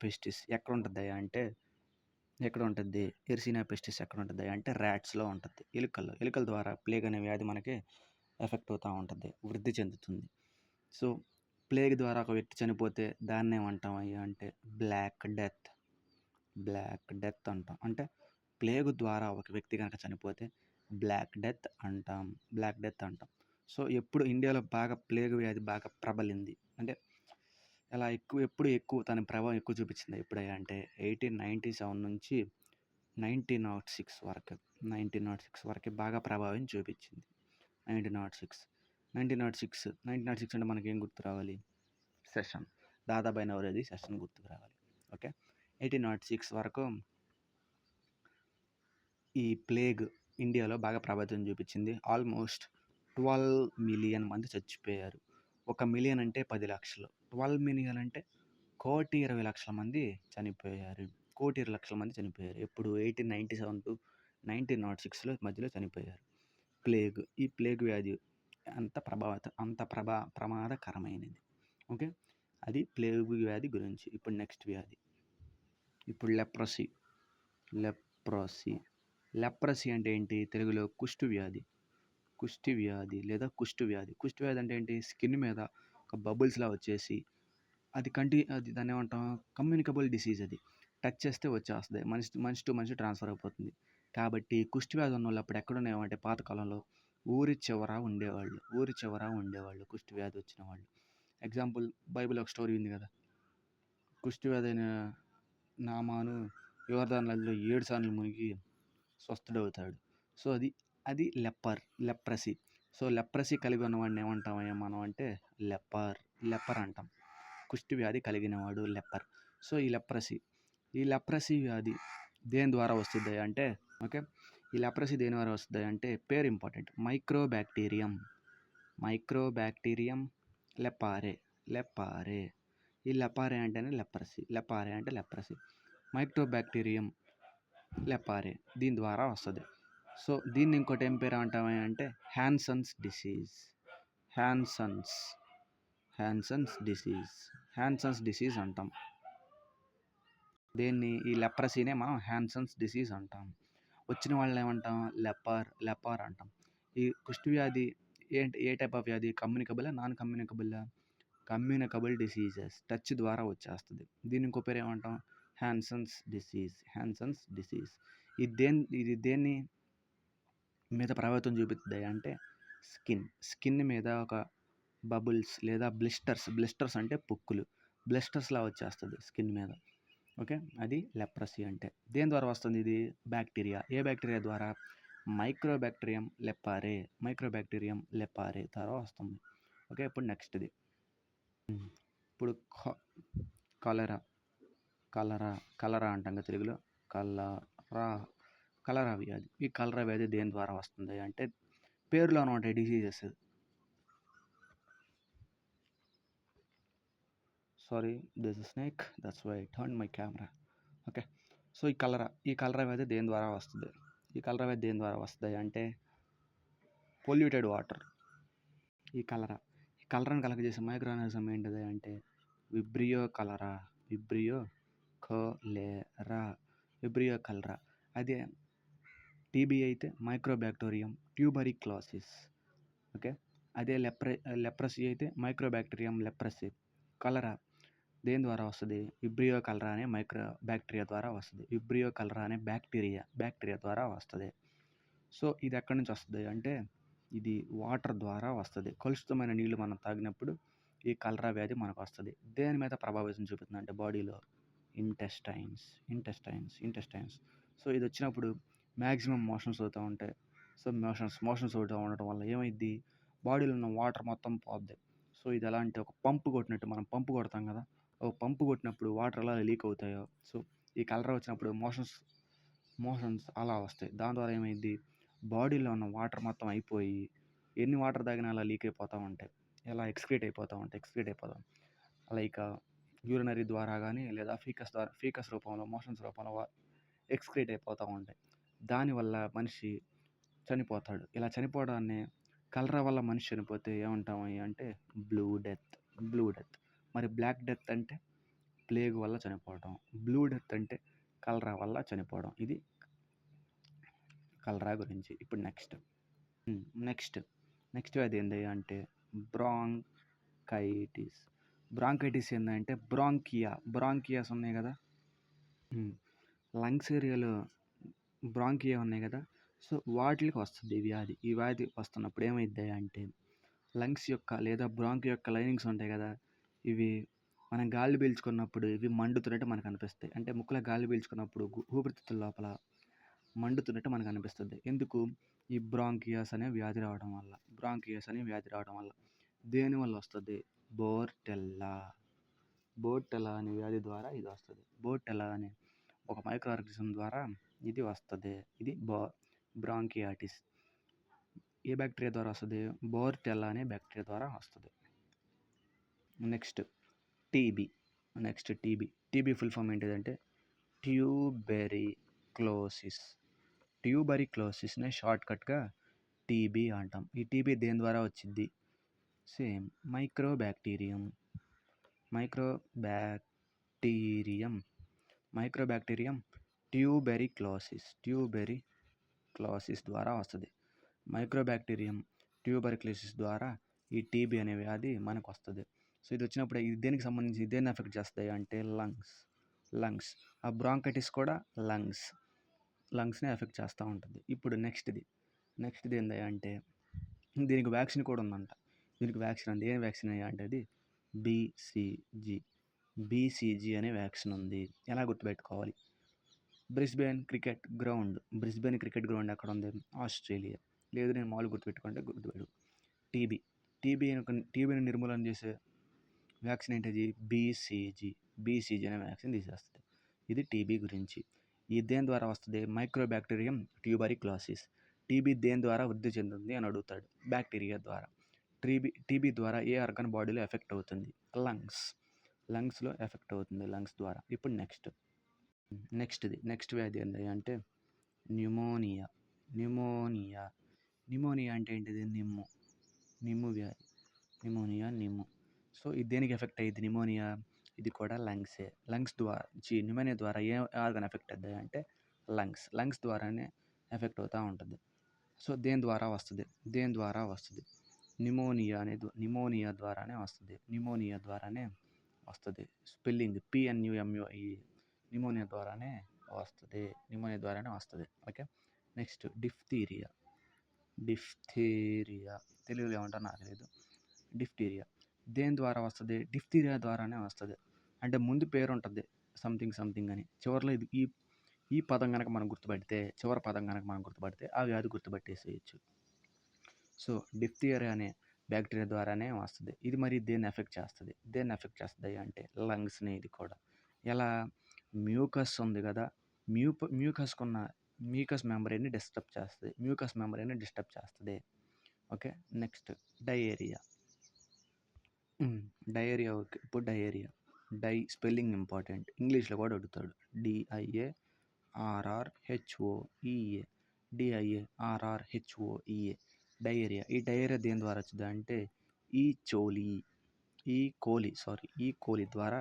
Speaker 1: పెస్టిస్ ఎక్కడ ఉంటుంది అంటే ర్యాట్స్లో ఉంటుంది, ఎలుకల ద్వారా ప్లేగ్ అనే వ్యాధి మనకి ఎఫెక్ట్ అవుతూ ఉంటుంది, వృద్ధి చెందుతుంది. సో ప్లేగ్ ద్వారా ఒక వ్యక్తి చనిపోతే దాన్ని ఏమంటాం అయ్యా అంటే బ్లాక్ డెత్ అంటాం. అంటే ప్లేగ్ ద్వారా ఒక వ్యక్తి కనుక చనిపోతే బ్లాక్ డెత్ అంటాం. సో ఎప్పుడు ఇండియాలో బాగా ప్లేగ్ వ్యాధి బాగా ప్రబలింది అంటే, ఎలా ఎక్కువ తన ప్రభావం ఎక్కువ చూపించింది ఎప్పుడయ్యా అంటే 1897 నుంచి 1906 వరకు బాగా ప్రభావం చూపించింది. 1906 అంటే మనకేం గుర్తు రావాలి? సెషన్, దాదాబాయి నౌరోజీ సెషన్ గుర్తుకు రావాలి. ఓకే, 1806 వరకు ఈ ప్లేగ్ ఇండియాలో బాగా ప్రభావం చూపించింది. ఆల్మోస్ట్ 12 మిలియన్ మంది చచ్చిపోయారు. 1 మిలియన్ అంటే 10 లక్షలు, 12 మిలియన్ అంటే 1,20,00,000 మంది చనిపోయారు. ఎప్పుడు? 1897 టు 1906 మధ్యలో చనిపోయారు. ఈ ప్లేగ్ వ్యాధి అంత ప్రమాదకరమైనది. ఓకే, అది ప్లేగ్ వ్యాధి గురించి. ఇప్పుడు నెక్స్ట్ వ్యాధి, లెప్రసీ అంటే ఏంటి? తెలుగులో కుష్టు వ్యాధి అంటే ఏంటి? స్కిన్ మీద ఒక బబుల్స్లా వచ్చేసి అది దాన్ని ఏమంటాం? Communicable disease. అది టచ్ చేస్తే వచ్చేస్తుంది, మనిషి టు మనిషి ట్రాన్స్ఫర్ అయిపోతుంది. కాబట్టి కుష్టి వ్యాధి ఉన్న వాళ్ళు అప్పుడు ఎక్కడున్నామంటే పాతకాలంలో ఊరి చివర ఉండేవాళ్ళు కుష్టి వ్యాధి వచ్చిన వాళ్ళు. ఎగ్జాంపుల్, బైబిల్ ఒక స్టోరీ ఉంది కదా, కుష్టి వ్యాధి అయిన నామాను యోర్దాను నదిలో 7 సార్లు మునిగి స్వస్థుడవుతాడు. సో అది లెప్రసీ. సో లెప్రసీ కలిగి ఉన్నవాడిని ఏమంటామయ్యా మనం అంటే లెపర్ అంటాం. కుష్టి వ్యాధి కలిగినవాడు లెపర్. సో ఈ లెప్రసీ వ్యాధి దేని ద్వారా వస్తుంది అంటే, ఓకే, ఈ లెప్రసీ దేని ద్వారా వస్తుంది అంటే పేరు ఇంపార్టెంట్, మైక్రోబ్యాక్టీరియం లెపారే. ఈ లెపారే అంటేనే లెప్రసీ. మైక్రోబ్యాక్టీరియం లెపారే దీని ద్వారా వస్తుంది. సో దీన్ని ఇంకోటి ఏం పేరు అంటామని అంటే హ్యాన్సన్స్ డిసీజ్ అంటాం. ఈ లెప్రసీనే మనం హ్యాన్సన్స్ డిసీజ్ అంటాం. వచ్చిన వాళ్ళని ఏమంటాం? లెపర్ అంటాం. ఈ కుష్టి వ్యాధి ఏ టైప్ ఆఫ్ వ్యాధి? Communicable, non communicable diseases, touch ద్వారా వచ్చేస్తుంది. దీన్ని ఇంకో పేరు ఏమంటాం?
Speaker 2: Hansen's disease. ఇది దేన్ని మీద ప్రభావితం చూపిస్తుంది అంటే స్కిన్ మీద ఒక బబుల్స్ లేదా బ్లిస్టర్స్ అంటే పుక్కులు, బ్లిస్టర్స్లా వచ్చేస్తుంది స్కిన్ మీద. ఓకే, అది లెప్రసీ అంటే. దేని ద్వారా వస్తుంది ఇది? బ్యాక్టీరియా. ఏ బ్యాక్టీరియా ద్వారా? మైక్రోబ్యాక్టీరియం లెపారే ద్వారా వస్తుంది. ఓకే, ఇప్పుడు నెక్స్ట్ది. ఇప్పుడు కలరా కలరా అంటాం కదా తెలుగులో. కలరా వ్యాధి. ఈ కలరా వ్యాధి దేని ద్వారా వస్తుంది అంటే పేరులోనే ఉంటాయి diseases. Sorry, this is snake, that's why I turn my camera. Okay, so ఈ కలరా వ్యాధి దేని ద్వారా వస్తుంది? ఈ కలరా వ్యాధి దేని ద్వారా వస్తుంది అంటే పొల్యూటెడ్ వాటర్. ఈ కలరాని కలగజేసే మైక్రోఆర్గానిజం ఏంటిది అంటే విబ్రియో కలరా. అదే టీబీ అయితే మైక్రోబ్యాక్టీరియం ట్యూబరిక్లోసిస్. ఓకే, అదే లెప్రసీ అయితే మైక్రోబ్యాక్టీరియం లెప్రసీ. కలరా దేని ద్వారా వస్తుంది? విబ్రియో కలరా అనే బ్యాక్టీరియా ద్వారా వస్తుంది. విబ్రియో కలరా అనే బ్యాక్టీరియా ద్వారా వస్తుంది. సో ఇది ఎక్కడి నుంచి వస్తుంది అంటే ఇది వాటర్ ద్వారా వస్తుంది. కలుషితమైన నీళ్ళు మనం తాగినప్పుడు ఈ కలరా వ్యాధి మనకు వస్తుంది. దేని మీద ప్రభావితం చూపుతుంది అంటే బాడీలో ఇంటెస్టైన్స్. సో ఇది వచ్చినప్పుడు మ్యాక్సిమం మోషన్స్ అవుతూ ఉంటాయి. సో మోషన్స్ అవుతూ ఉండటం వల్ల ఏమైద్ది? బాడీలో ఉన్న వాటర్ మొత్తం పోద్ది. సో ఇది ఎలా అంటే ఒక పంపు కొట్టినట్టు. మనం పంపు కొడతాం కదా, ఒక పంపు కొట్టినప్పుడు వాటర్ ఎలా లీక్ అవుతాయో సో ఈ కలరా వచ్చినప్పుడు మోషన్స్ అలా వస్తాయి. దాని ద్వారా ఏమైద్ది? బాడీలో ఉన్న వాటర్ మొత్తం అయిపోయి ఎన్ని వాటర్ తాగినా అలా లీక్ అయిపోతూ ఉంటాయి. ఎలా ఎక్స్క్రీట్ అయిపోతాం. లైక్ యూరినరీ ద్వారా కానీ లేదా ఫీకస్ రూపంలో, మోషన్స్ రూపంలో ఎక్స్క్రీట్ అయిపోతూ ఉంటాయి. దానివల్ల మనిషి చనిపోతాడు. ఇలా చనిపోవడాన్ని కలరా వల్ల మనిషి చనిపోతే ఏమంటాము అంటే బ్లూ డెత్. మరి బ్లాక్ డెత్ అంటే ప్లేగ్ వల్ల చనిపోవడం. బ్లూ డెత్ అంటే కలరా వల్ల చనిపోవడం. ఇది కలరా గురించి. ఇప్పుడు నెక్స్ట్ అది ఏంటి అంటే బ్రాంకైటిస్ ఏంటంటే బ్రాంకియాస్ ఉన్నాయి కదా, లంగ్స్ ఏరియాలో బ్రాంకియా ఉన్నాయి కదా, సో వాటికి వస్తుంది ఈ వ్యాధి వస్తున్నప్పుడు ఏమైద్ది అంటే లంగ్స్ యొక్క లేదా బ్రాంకి యొక్క లైనింగ్స్ ఉంటాయి కదా, ఇవి మనం గాలి పీల్చుకున్నప్పుడు ఇవి మండుతున్నట్టు మనకు అనిపిస్తాయి. అంటే ముక్కులో గాలి పీల్చుకున్నప్పుడు ఊపిరితిత్తుల లోపల మండుతున్నట్టు మనకు అనిపిస్తుంది. ఎందుకు? ఈ బ్రాంకియాస్ అనే వ్యాధి రావడం వల్ల. దేనివల్ల వస్తుంది? బోర్టెల్లా అనే వ్యాధి ద్వారా ఇది వస్తుంది. బోర్టెల్లా అనే ఒక మైక్రోఆర్గానిజం ద్వారా ఇది వస్తుంది. ఇది బ్రాంకియాటిస్. ఏ బ్యాక్టీరియా ద్వారా వస్తుంది? బోర్టెల్లా అనే బ్యాక్టీరియా ద్వారా వస్తుంది. నెక్స్ట్ టీబీ ఫుల్ ఫామ్ ఏంటిదంటే ట్యూబరిక్లోసిస్నే షార్ట్కట్గా టీబీ అంటాం. ఈ టీబీ దేని ద్వారా వచ్చింది? సేమ్ మైక్రోబ్యాక్టీరియం ట్యూబెరిక్లోసిస్ ద్వారా వస్తుంది. మైక్రోబ్యాక్టీరియం ట్యూబెరిక్లోసిస్ ద్వారా ఈ టీబీ అనే వ్యాధి మనకు వస్తుంది. సో ఇది వచ్చినప్పుడు ఇది దేనికి సంబంధించి దేన్ని ఎఫెక్ట్ చేస్తాయి అంటే లంగ్స్. ఆ బ్రాంకైటిస్ కూడా లంగ్స్ని ఎఫెక్ట్ చేస్తూ ఉంటుంది. ఇప్పుడు నెక్స్ట్ది ఏంటి అంటే దీనికి వ్యాక్సిన్ కూడా ఉందంట. దీనికి వ్యాక్సిన్ ఉంది. ఏం వ్యాక్సిన్ అంటే అది బీసీజీ అనే వ్యాక్సిన్ ఉంది. ఎలా గుర్తుపెట్టుకోవాలి? బ్రిస్బేన్ క్రికెట్ గ్రౌండ్ ఎక్కడ ఉంది? ఆస్ట్రేలియా. లేదు నేను మామూలు గుర్తుపెట్టు. టీబీని నిర్మూలన చేసే వ్యాక్సిన్ ఏంటిది? బీసీజీ అనే వ్యాక్సిన్ తీసేస్తుంది. ఇది టీబీ గురించి. ఇది దేని ద్వారా వస్తుంది? మైక్రోబ్యాక్టీరియం ట్యూబరిక్లోసిస్. టీబీ దేని ద్వారా వృద్ధి చెందుతుంది అని అడుగుతాడు. బ్యాక్టీరియా ద్వారా. టీబీ ద్వారా ఏ ఆర్గాన్ బాడీలో ఎఫెక్ట్ అవుతుంది? లంగ్స్లో ఎఫెక్ట్ అవుతుంది, లంగ్స్ ద్వారా. ఇప్పుడు నెక్స్ట్ వ్యాధి ఏంటి అంటే న్యూమోనియా అంటే ఏంటిది? నిమ్ము వ్యాధి. నిమ్ము. సో ఇది దేనికి ఎఫెక్ట్ అయ్యింది నిమోనియా? ఇది కూడా లంగ్స్ ద్వారా న్యూమోనియా ద్వారా ఏ ఆర్గాన్ ఎఫెక్ట్ అవుతుంది అంటే లంగ్స్ ద్వారానే ఎఫెక్ట్ అవుతూ ఉంటుంది. సో దేని ద్వారా వస్తుంది? నిమోనియా ద్వారానే వస్తుంది. స్పెల్లింగ్ PNUMONIA నిమోనియా ద్వారానే వస్తుంది. ఓకే. నెక్స్ట్ డిఫ్తీరియా తెలుగులో ఏమంటారో నాకు తెలియదు. డిఫ్టీరియా దేని ద్వారా వస్తుంది? డిఫ్టీరియా ద్వారానే వస్తుంది. అంటే ముందు పేరు ఉంటుంది సంథింగ్ అని, చివరిలో ఇది ఈ పదం కనుక మనం గుర్తుపడితే, చివరి పదం కనుక మనం గుర్తుపడితే ఆ వ్యాధి గుర్తుపట్టేసేయచ్చు. సో డిఫ్టీరియా అనే బ్యాక్టీరియా ద్వారానే వస్తుంది. ఇది మరి దేన్ని ఎఫెక్ట్ చేస్తుంది అంటే లంగ్స్ని. ఇది కూడా ఎలా? మ్యూకస్ ఉంది కదా, మ్యూకస్ మెంబ్రెయిన్ని డిస్టర్బ్ చేస్తుంది. ఓకే. Next diarrhoea. ఓకే. ఇప్పుడు డై స్పెల్లింగ్ ఇంపార్టెంట్, ఇంగ్లీష్లో కూడా అడుగుతాడు. DIARRHOEA diarrhoea. ఈ డయేరియా దేని ద్వారా వచ్చింది అంటే ఈ కోలి ద్వారా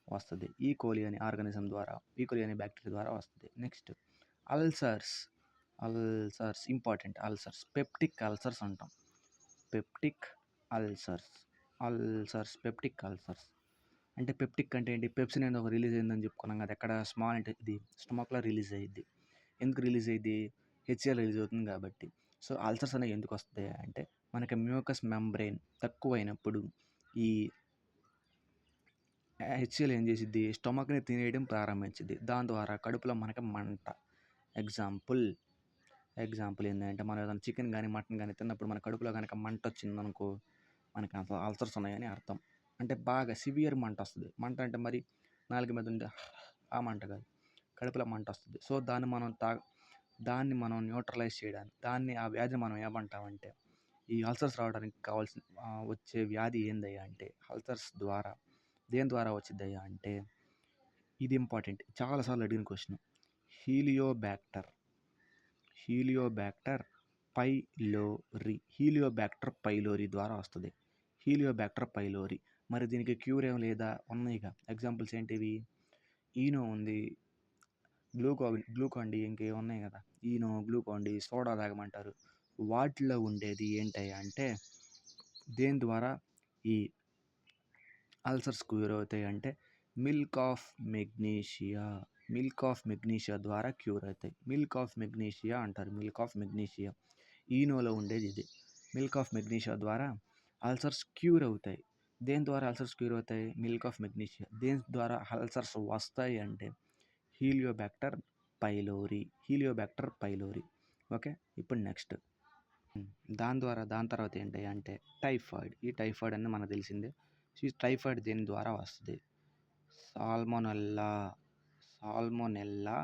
Speaker 2: వస్తుంది. ఈ కోలి అనే ఆర్గానిజం ద్వారా, ఈ కోలి అనే బ్యాక్టీరియా ద్వారా వస్తుంది. Next ulcers important. Peptic ulcers అంటాం. పెప్టిక్ అల్సర్స్ అంటే పెప్టిక్ అంటే ఏంటి? పెప్సిన్ అనేది ఒక రిలీజ్ అయిందని చెప్పుకున్నాం కదా, ఎక్కడ? స్మాల్ అంటే ఇది స్టమక్లో రిలీజ్ అయ్యిద్ది. ఎందుకు రిలీజ్ అయ్యిద్ది? హెచ్సిఎల్ రిలీజ్ అవుతుంది కాబట్టి. సో అల్సర్స్ అనేవి ఎందుకు వస్తాయి అంటే మనకి మ్యూకస్ మెంబ్రెయిన్ తక్కువైనప్పుడు ఈ హెచ్సిఎల్ ఏం చేసిద్ది? స్టమక్ని తినేయడం ప్రారంభించింది. దాని ద్వారా కడుపులో మనకి మంట. ఎగ్జాంపుల్ ఏంటంటే మనం ఏదైనా చికెన్ కానీ మటన్ కానీ తిన్నప్పుడు మన కడుపులో కనుక మంట వచ్చిందనుకో, మనకి అల్సర్స్ ఉన్నాయని అర్థం. అంటే బాగా సివియర్ మంట వస్తుంది. మంట అంటే మరి నాలుగు మీద ఉండే ఆ మంట కాదు, కడుపులో మంట వస్తుంది. సో దాన్ని మనం న్యూట్రలైజ్ చేయడానికి, ఆ వ్యాధిని మనం ఏమంటామంటే, ఈ అల్సర్స్ రావడానికి కావాల్సిన వచ్చే వ్యాధి ఏందయ్యా అంటే అల్సర్స్ ద్వారా. దేని ద్వారా వచ్చిద్దయ్యా అంటే ఇది ఇంపార్టెంట్, చాలాసార్లు అడిగిన క్వశ్చన్. హీలియోబ్యాక్టర్ పైలోరి ద్వారా వస్తుంది. హీలియోబ్యాక్టర్ పైలోరి. మరి దీనికి క్యూర్ ఏం లేదా? ఉన్నాయిగా. ఎగ్జాంపుల్స్ ఏంటివి? ఈనో ఉంది, గ్లూకాన్ డి, ఇంకేం ఉన్నాయి కదా, ఈనో, గ్లూకాన్ డి, సోడా తాగమంటారు. వాటిలో ఉండేది ఏంటయ్యా అంటే దేని ద్వారా ఈ అల్సర్స్ క్యూర్ అవుతాయి అంటే మిల్క్ ఆఫ్ మెగ్నీషియా ద్వారా క్యూర్ అవుతాయి. మిల్క్ ఆఫ్ మెగ్నీషియా ఈనోలో ఉండేది ఇది. మిల్క్ ఆఫ్ మెగ్నీషియా ద్వారా అల్సర్స్ క్యూర్ అవుతాయి. దేని ద్వారా అల్సర్స్ క్యూర్ అవుతాయి? Milk of magnesia. దేని ద్వారా అల్సర్స్ వస్తాయి అంటే హీలియోబ్యాక్టర్ పైలోరి. ఓకే. ఇప్పుడు నెక్స్ట్ దాని తర్వాత ఏంటి అంటే టైఫాయిడ్. ఈ టైఫాయిడ్ అనేది మనకు తెలిసిందే. ఈ టైఫాయిడ్ దేని ద్వారా వస్తుంది? సాల్మొనెల్లా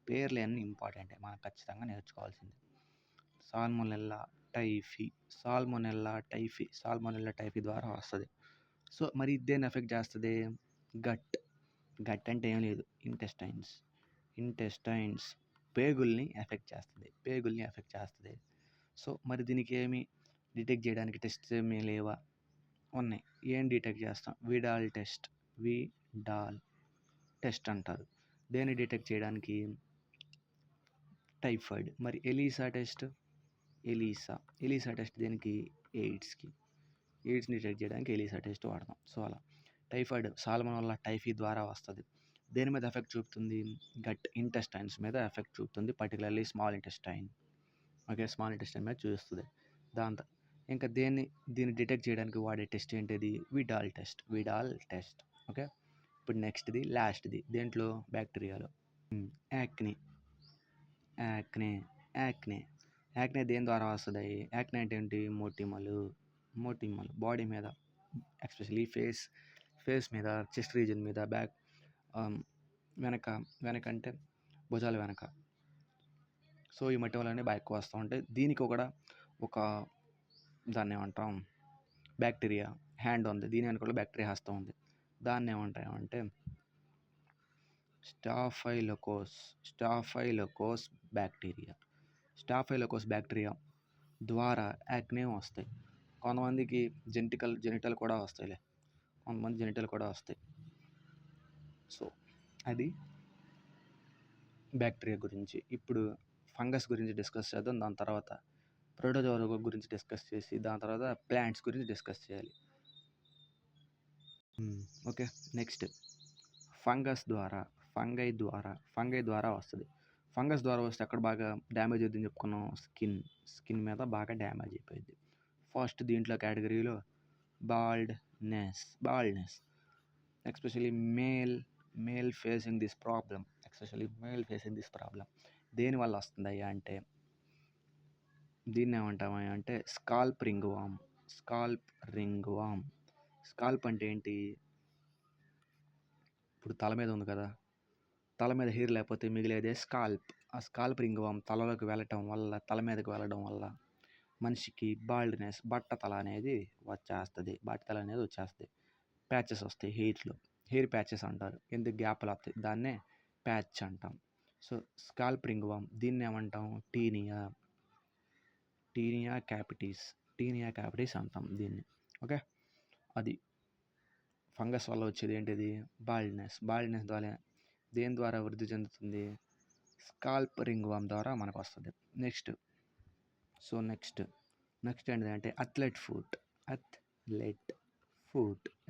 Speaker 2: పేర్లు అన్నీ ఇంపార్టెంట్, మనం ఖచ్చితంగా నేర్చుకోవాల్సింది. సాల్మొనెల్లా టైఫీ ద్వారా వస్తుంది. సో మరి దేన్ని ఎఫెక్ట్ చేస్తుంది? గట్ అంటే ఏం లేదు, ఇంటెస్టైన్స్ పేగుల్ని ఎఫెక్ట్ చేస్తుంది. సో మరి దీనికి ఏమి డిటెక్ట్ చేయడానికి టెస్ట్ ఏమీ లేవా? ఉన్నాయి. ఏం డిటెక్ట్ చేస్తాం? విడాల్ టెస్ట్ అంటారు. దేన్ని డిటెక్ట్ చేయడానికి? టైఫాయిడ్. మరి ఎలీసా టెస్ట్ దేనికి? ఎయిడ్స్ని డిటెక్ట్ చేయడానికి ఎలీసా టెస్ట్ వాడతాం. సో అలా టైఫాయిడ్ సాల్మొనెల్లా టైఫీ ద్వారా వస్తుంది. దేని మీద ఎఫెక్ట్ చూపుతుంది? గట్ ఇంటెస్టైన్స్ మీద ఎఫెక్ట్ చూపుతుంది, పర్టికులర్లీ స్మాల్ ఇంటెస్టైన్ మీద చూస్తుంది. ఇంకా దీన్ని డిటెక్ట్ చేయడానికి వాడే టెస్ట్ ఏంటిది? Vidal test. ఓకే. ఇప్పుడు నెక్స్ట్ది, లాస్ట్ది దేంట్లో? బ్యాక్టీరియాలో. యాక్నే దేని ద్వారా వస్తుంది? యాక్నే అంటే ఏంటి? మొటిమలు బాడీ మీద, ఎస్పెషల్లీ ఫేస్ మీద, చెస్ట్ రీజన్ మీద, బ్యాక్ వెనక అంటే భుజాల వెనక. సో ఈ మొటిమలన్నీ బాగా ఎక్కువ వస్తూ ఉంటాయి. దీనికి కూడా ఒక దాన్ని ఏమంటాం? బ్యాక్టీరియా హ్యాండ్ ఉంది, దీని వెనక కూడా బ్యాక్టీరియా హస్తం ఉంది. దాన్ని ఏమంటామంటే స్టాఫైలోకోస్ బ్యాక్టీరియా ద్వారా యాక్నే వస్తాయి. కొంతమందికి జెనిటల్ కూడా వస్తాయి. సో అది బ్యాక్టీరియా గురించి. ఇప్పుడు ఫంగస్ గురించి డిస్కస్ చేద్దాం. దాని తర్వాత ప్రోటోజోవా గురించి డిస్కస్ చేసి దాని తర్వాత ప్లాంట్స్ గురించి డిస్కస్ చేయాలి. ఓకే. నెక్స్ట్ ఫంగస్ ద్వారా ఫంగై ద్వారా వస్తది. ఫంగస్ ద్వారా వస్తే ఎక్కడ బాగా డ్యామేజ్ అవుద్దని చెప్పుకున్నాం? స్కిన్ మీద బాగా డ్యామేజ్ అయిపోయిద్ది. ఫస్ట్ దీంట్లో కేటగిరీలో baldness especially male facing this problem. దేనివల్ల వస్తుందయ్యా అంటే దీన్నేమంటామయ్యా అంటే స్కాల్ప్ రింగ్‌వార్మ్. స్కాల్ప్ అంటే ఏంటి? ఇప్పుడు తల మీద ఉంది కదా! తల మీద హెయిర్ లేకపోతే మిగిలేదే స్కాల్ప్. ఆ స్కాల్ప్ రింగ్‌వార్మ్ తల మీదకి వెళ్ళడం వల్ల మనిషికి బాల్డ్‌నెస్ బట్టతల అనేది వచ్చేస్తది. ప్యాచెస్ వస్తాయి హెయిర్‌లో. హెయిర్ ప్యాచెస్ అంటారు. ఎందుకు గ్యాప్‌లు వస్తాయి. దాన్నే ప్యాచ్ అంటాం. సో, స్కాల్ప్ రింగ్‌వార్మ్ దీన్నేమంటాం? టీనియా క్యాపిటిస్ అంటాం దీన్ని. ఓకే. అది ఫంగస్ వల్ల వచ్చేది ఏంటిది? బాల్డ్‌నెస్ ద్వారా దేని ద్వారా వృద్ధి చెందుతుంది? స్కాల్ప్ రింగ్‌వార్మ్ ద్వారా మనకు వస్తది. నెక్స్ట్ ఏంటిదంటే అథ్లెట్ ఫుట్.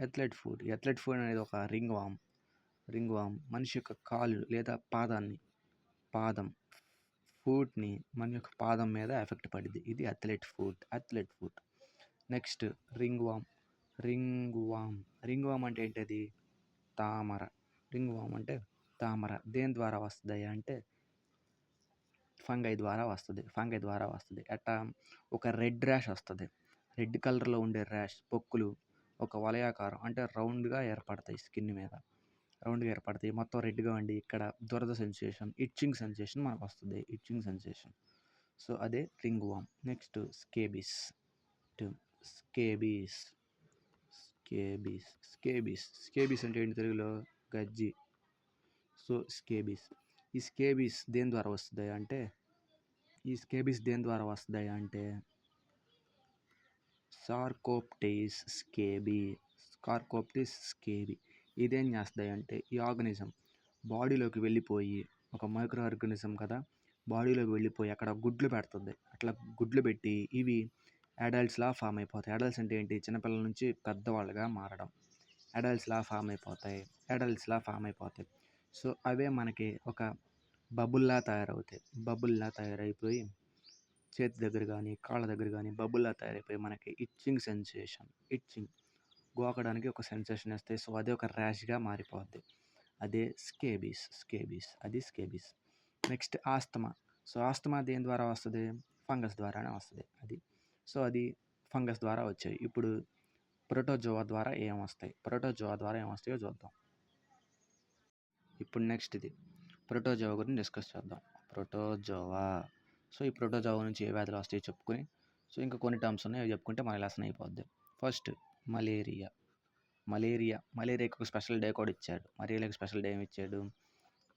Speaker 2: అథ్లెట్ ఫుట్ అనేది ఒక రింగ్‌వార్మ్ మనిషి యొక్క కాలు లేదా పాదం ఫూట్‌ని మన యొక్క పాదం మీద ఎఫెక్ట్ పడిద్ది. ఇది అథ్లెట్ ఫుట్. నెక్స్ట్ రింగ్‌వార్మ్ అంటే ఏంటది? తామర. దేని ద్వారా వస్తదయ్యా అంటే ఫంగై ద్వారా వస్తది. ఎట్టా? ఒక రెడ్ ర్యాష్ వస్తది. రెడ్ కలర్‌లో ఉండే ర్యాష్ పొక్కులు ఒక వలయాకారం అంటే రౌండ్‌గా ఏర్పడతాయి స్కిన్ మీద. మొత్తం రెడ్‌గా ఉండి ఇక్కడ దురద సెన్సేషన్, ఇట్చింగ్ సెన్సేషన్ మనకొస్తది. సో, అదే రింగ్‌వార్మ్. నెక్స్ట్ స్కేబీస్ అంటే ఏంటి తెలుగులో? గజ్జి. సో, ఈ స్కేబీస్ దేని ద్వారా వస్తదయ్యా అంటే సార్కోప్టెస్ స్కేబీ. ఇదేం చేస్తది అంటే ఈ ఆర్గానిజం బాడీలోకి వెళ్ళిపోయి ఒక మైక్రో ఆర్గానిజం కదా! బాడీలోకి వెళ్ళిపోయి అక్కడ గుడ్లు పెడుతుంది. అట్లా గుడ్లు పెట్టి ఇవి అడల్ట్స్‌లా ఫామ్ అయిపోతాయి. అడల్ట్స్ అంటే ఏంటి? చిన్నపిల్లల నుంచి పెద్దవాళ్ళుగా మారడం. అడల్ట్స్‌లా ఫామ్ అయిపోతాయి. సో, అవే మనకి ఒక బబుల్లా తయారైపోయి చేతి దగ్గర కానీ కాళ్ళ దగ్గర కానీ బబుల్లా తయారైపోయి మనకి ఇట్చింగ్ గోకడానికి ఒక సెన్సేషన్ ఇస్తాయి. సో, అదే ఒక ర్యాష్గా మారిపోద్ది. అదే స్కేబీస్. నెక్స్ట్ ఆస్తమా దేని ద్వారా వస్తుంది? ఫంగస్ ద్వారానే వస్తుంది. అది ఫంగస్ ద్వారా వచ్చాయి. ఇప్పుడు ప్రోటోజోవా ద్వారా ఏమొస్తాయో చూద్దాం. ఇప్పుడు నెక్స్ట్ ఇది ప్రోటోజోవా గురించి డిస్కస్ చేద్దాం. సో, ఈ ప్రోటోజోవా నుంచి ఏ వ్యాధులు వస్తాయో చెప్పుకొని సో ఇంకా కొన్ని టర్మ్స్ ఉన్నాయి అవి చెప్పుకుంటే మన లెసన్ అయిపోద్ది. ఫస్ట్ మలేరియాకి ఒక స్పెషల్ డే కూడా ఇచ్చాడు. మలేరియాకి స్పెషల్ డే ఏమి ఇచ్చాడు?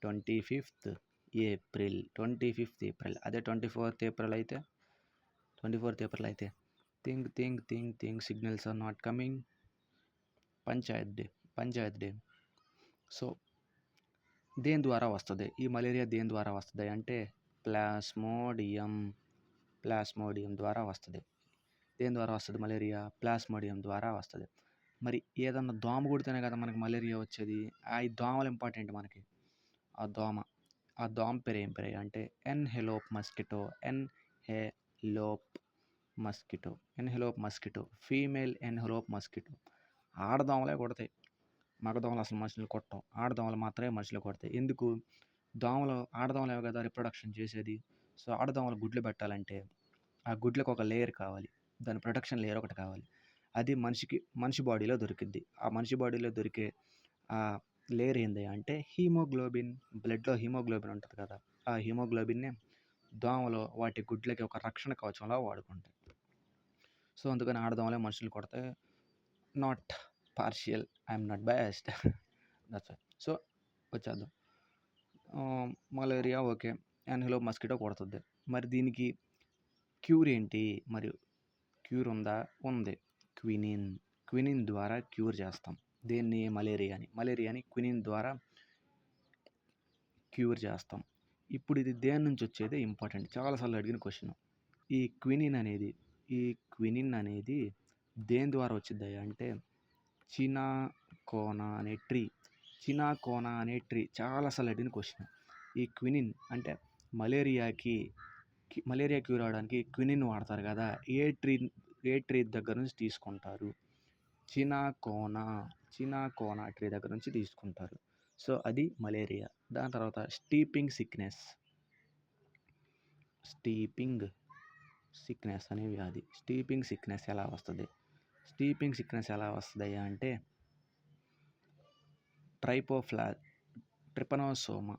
Speaker 2: 25th April. అదే 24th ఏప్రిల్ అయితే think signals are not coming. Panchayat day. So, దేని ద్వారా వస్తుంది ఈ మలేరియా? దేని ద్వారా వస్తుంది అంటే ప్లాస్మోడియం ద్వారా వస్తుంది. దేని ద్వారా వస్తుంది మలేరియా? ప్లాస్మోడియం ద్వారా వస్తుంది. మరి ఏదన్నా దోమ కుడితేనే కదా మనకి మలేరియా వచ్చేది. ఈ దోమలు ఇంపార్టెంట్ మనకి. ఆ దోమ పేరు ఏం పేరు అంటే ఎన్హెలోప్ మస్కిటో, ఫీమేల్ ఎన్హెలోప్ మస్కిటో. ఆడదోమలే కొడతాయి, మగదోమలు అసలు మనుషులు కొట్టవు. ఆడదోమలు మాత్రమే మనుషులు కొడతాయి. ఎందుకు? ఆడదోమలే కదా రిప్రొడక్షన్ చేసేది. సో, ఆడదోమలు గుడ్లు పెట్టాలంటే ఆ గుడ్లకు ఒక లేయర్ కావాలి. దాని ప్రొటెక్షన్ లేయర్ ఒకటి కావాలి. అది మనిషి బాడీలో దొరికిద్ది. ఆ మనిషి బాడీలో దొరికే ఆ లేయర్ ఏంది అంటే హీమోగ్లోబిన్. బ్లడ్లో హీమోగ్లోబిన్ ఉంటుంది కదా! ఆ హీమోగ్లోబిన్నే దోమలు వాటి గుడ్లకి ఒక రక్షణ కవచంలా వాడుకుంటాయి. సో, అందుకని ఆడదోమలే మనుషులు కొడతాయి. Not partial, I'm not biased. That's why. So, వచ్చేద్దాం. మలేరియా ఓకే, ఎన్హెలోప్ మస్కిటో కొడుతుంది. మరి దీనికి క్యూర్ ఏంటి? మరియు క్యూర్ ఉందా? ఉంది. క్వినిన్ ద్వారా క్యూర్ చేస్తాం. దేన్ని? మలేరియాని క్వినిన్ ద్వారా క్యూర్ చేస్తాం. ఇప్పుడు ఇది దేని నుంచి వచ్చేది ఇంపార్టెంట్, చాలాసార్లు అడిగిన క్వశ్చన్. ఈ క్వినిన్ అనేది దేని ద్వారా వచ్చింది అంటే చినాకోనా అనే ట్రీ. చినాకోనా అనే ట్రీ చాలా సార్లు అడిగిన క్వశ్చన్. ఈ క్వినిన్ అంటే మలేరియా క్యూర్ అవ్వడానికి క్వినిన్ వాడతారు కదా, ఏ ట్రీ దగ్గర నుంచి తీసుకుంటారు? చినాకోనా ట్రీ దగ్గర నుంచి తీసుకుంటారు. సో అది మలేరియా. దాని తర్వాత స్టీపింగ్ సిక్నెస్ అనే వ్యాధి. స్టీపింగ్ సిక్నెస్ ఎలా వస్తుంది అంటే ట్రిపనోసోమా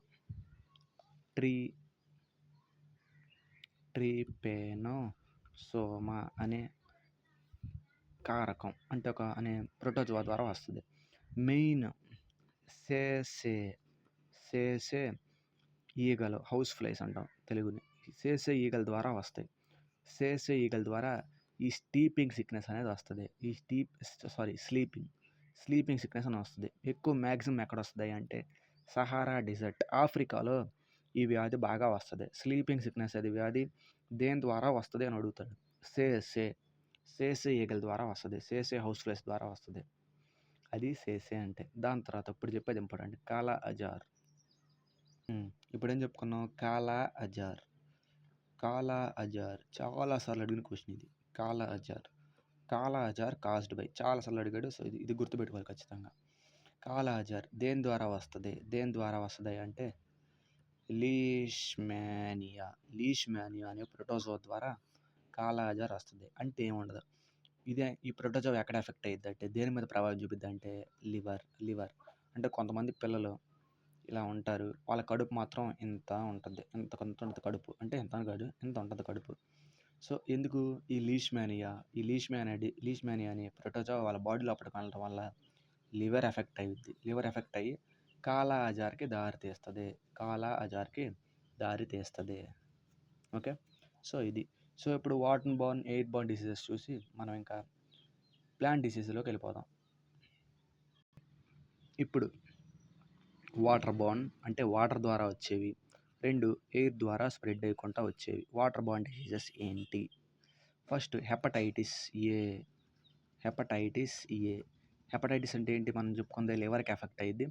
Speaker 2: ట్రిపెనోసోమా అనే కారకం అంటే అనే ప్రోటోజోవా ద్వారా వస్తుంది. మెయిన్ సేసే ఈగలు, హౌస్ ఫ్లైస్ అంటాం తెలుగుని. సేసే ఈగల ద్వారా వస్తాయి. సేసే ఈగల ద్వారా ఈ స్టీపింగ్ సిక్నెస్ అనేది వస్తుంది. స్లీపింగ్ సిక్నెస్ అని వస్తుంది. ఎక్కువ మ్యాక్సిమం ఎక్కడ వస్తుంది అంటే సహారా డిజర్ట్, ఆఫ్రికాలో ఈ వ్యాధి బాగా వస్తుంది. స్లీపింగ్ సిక్నెస్ అది వ్యాధి దేని ద్వారా వస్తుంది అని అడుగుతాడు. సేసే ఈగల ద్వారా వస్తుంది. సేసే హౌస్ ఫ్లైస్ ద్వారా వస్తుంది. అది సేసే అంటే. దాని తర్వాత ఇప్పుడు చెప్పేది ఇంపార్టెంట్, కాలా అజార్. ఇప్పుడు ఏం చెప్పుకున్నాం? కాలా అజార్ చాలాసార్లు అడిగిన క్వశ్చన్ ఇది. కాలా అజార్ కాస్డ్ బై చాలాసార్లు అడిగాడు. సో ఇది గుర్తుపెట్టుకోవాలి ఖచ్చితంగా. కాలా అజార్ దేని ద్వారా వస్తుంది అంటే లీష్మానియా అనే ప్రోటోజోవా ద్వారా కాలా అజార్ వస్తుంది. అంటే ఏముండదు, ఈ ప్రోటోజోవా ఎక్కడ ఎఫెక్ట్ అయ్యిద్ది అంటే దేని మీద ప్రభావం చూపిద్ది అంటే లివర్. అంటే కొంతమంది పిల్లలు ఇలా ఉంటారు, వాళ్ళ కడుపు మాత్రం ఇంత ఉంటుంది, ఇంత కడుపు అంటే ఇంత ఉంటుంది కడుపు. సో ఎందుకు ఈ లీష్మానియా అనే ప్రోటోజోవా వాళ్ళ బాడీ లోపలికి వెళ్ళడం వల్ల లివర్ ఎఫెక్ట్ అయ్యి కాలా అజార్కి దారి తీస్తుంది. ఓకే, సో ఇది. సో ఇప్పుడు water Born, air borne diseases చూసి మనం ఇంకా ప్లాంట్ డిసీజ్లోకి వెళ్ళిపోదాం. ఇప్పుడు వాటర్ బోర్న్ అంటే వాటర్ ద్వారా వచ్చేవి, 2 ఎయిర్ ద్వారా స్ప్రెడ్ అయ్యకుండా వచ్చేవి. వాటర్ బోర్న్ డిసీజెస్ ఏంటి? ఫస్ట్ హెపటైటిస్ హెపటైటిస్ అంటే ఏంటి? మనం చెప్పుకుందే లివర్కి ఎఫెక్ట్ అయ్యిద్ది,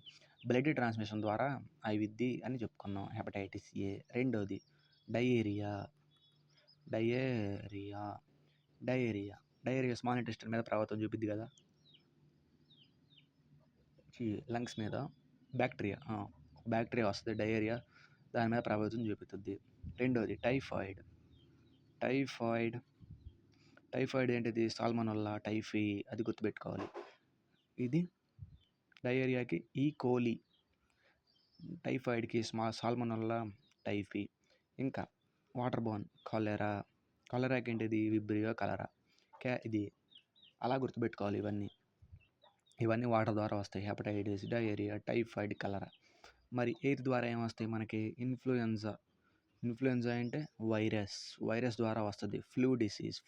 Speaker 2: బ్లడ్ ట్రాన్స్మిషన్ ద్వారా అయిద్ది అని చెప్పుకున్నాం, హెపటైటిస్ ఏ. రెండోది డయేరియా స్మాల్ ఇంటెస్టైన్ మీద ప్రభావం చూపిద్ది కదా, లంగ్స్ మీద బ్యాక్టీరియా వస్తుంది, డయేరియా దాని మీద ప్రభావితం చూపుతుంది. రెండోది టైఫాయిడ్ ఏంటిది? సాల్మనెల్లా టైఫీ, అది గుర్తుపెట్టుకోవాలి. ఇది డయేరియాకి ఈకోలి, టైఫాయిడ్కి సాల్మనెల్లా టైఫీ. ఇంకా వాటర్ బోర్న్ కలరాకి ఏంటిది? విబ్రియో కలరా. ఇది అలా గుర్తుపెట్టుకోవాలి. ఇవన్నీ వాటర్ ద్వారా వస్తాయి, హెపటైటిస్, డయేరియా, టైఫాయిడ్, కలరా. మరి ఎయిర్ ద్వారా ఏమొస్తాయి మనకి? ఇన్ఫ్లుయెంజా అంటే వైరస్ ద్వారా వస్తుంది. ఫ్లూ డిసీజ్,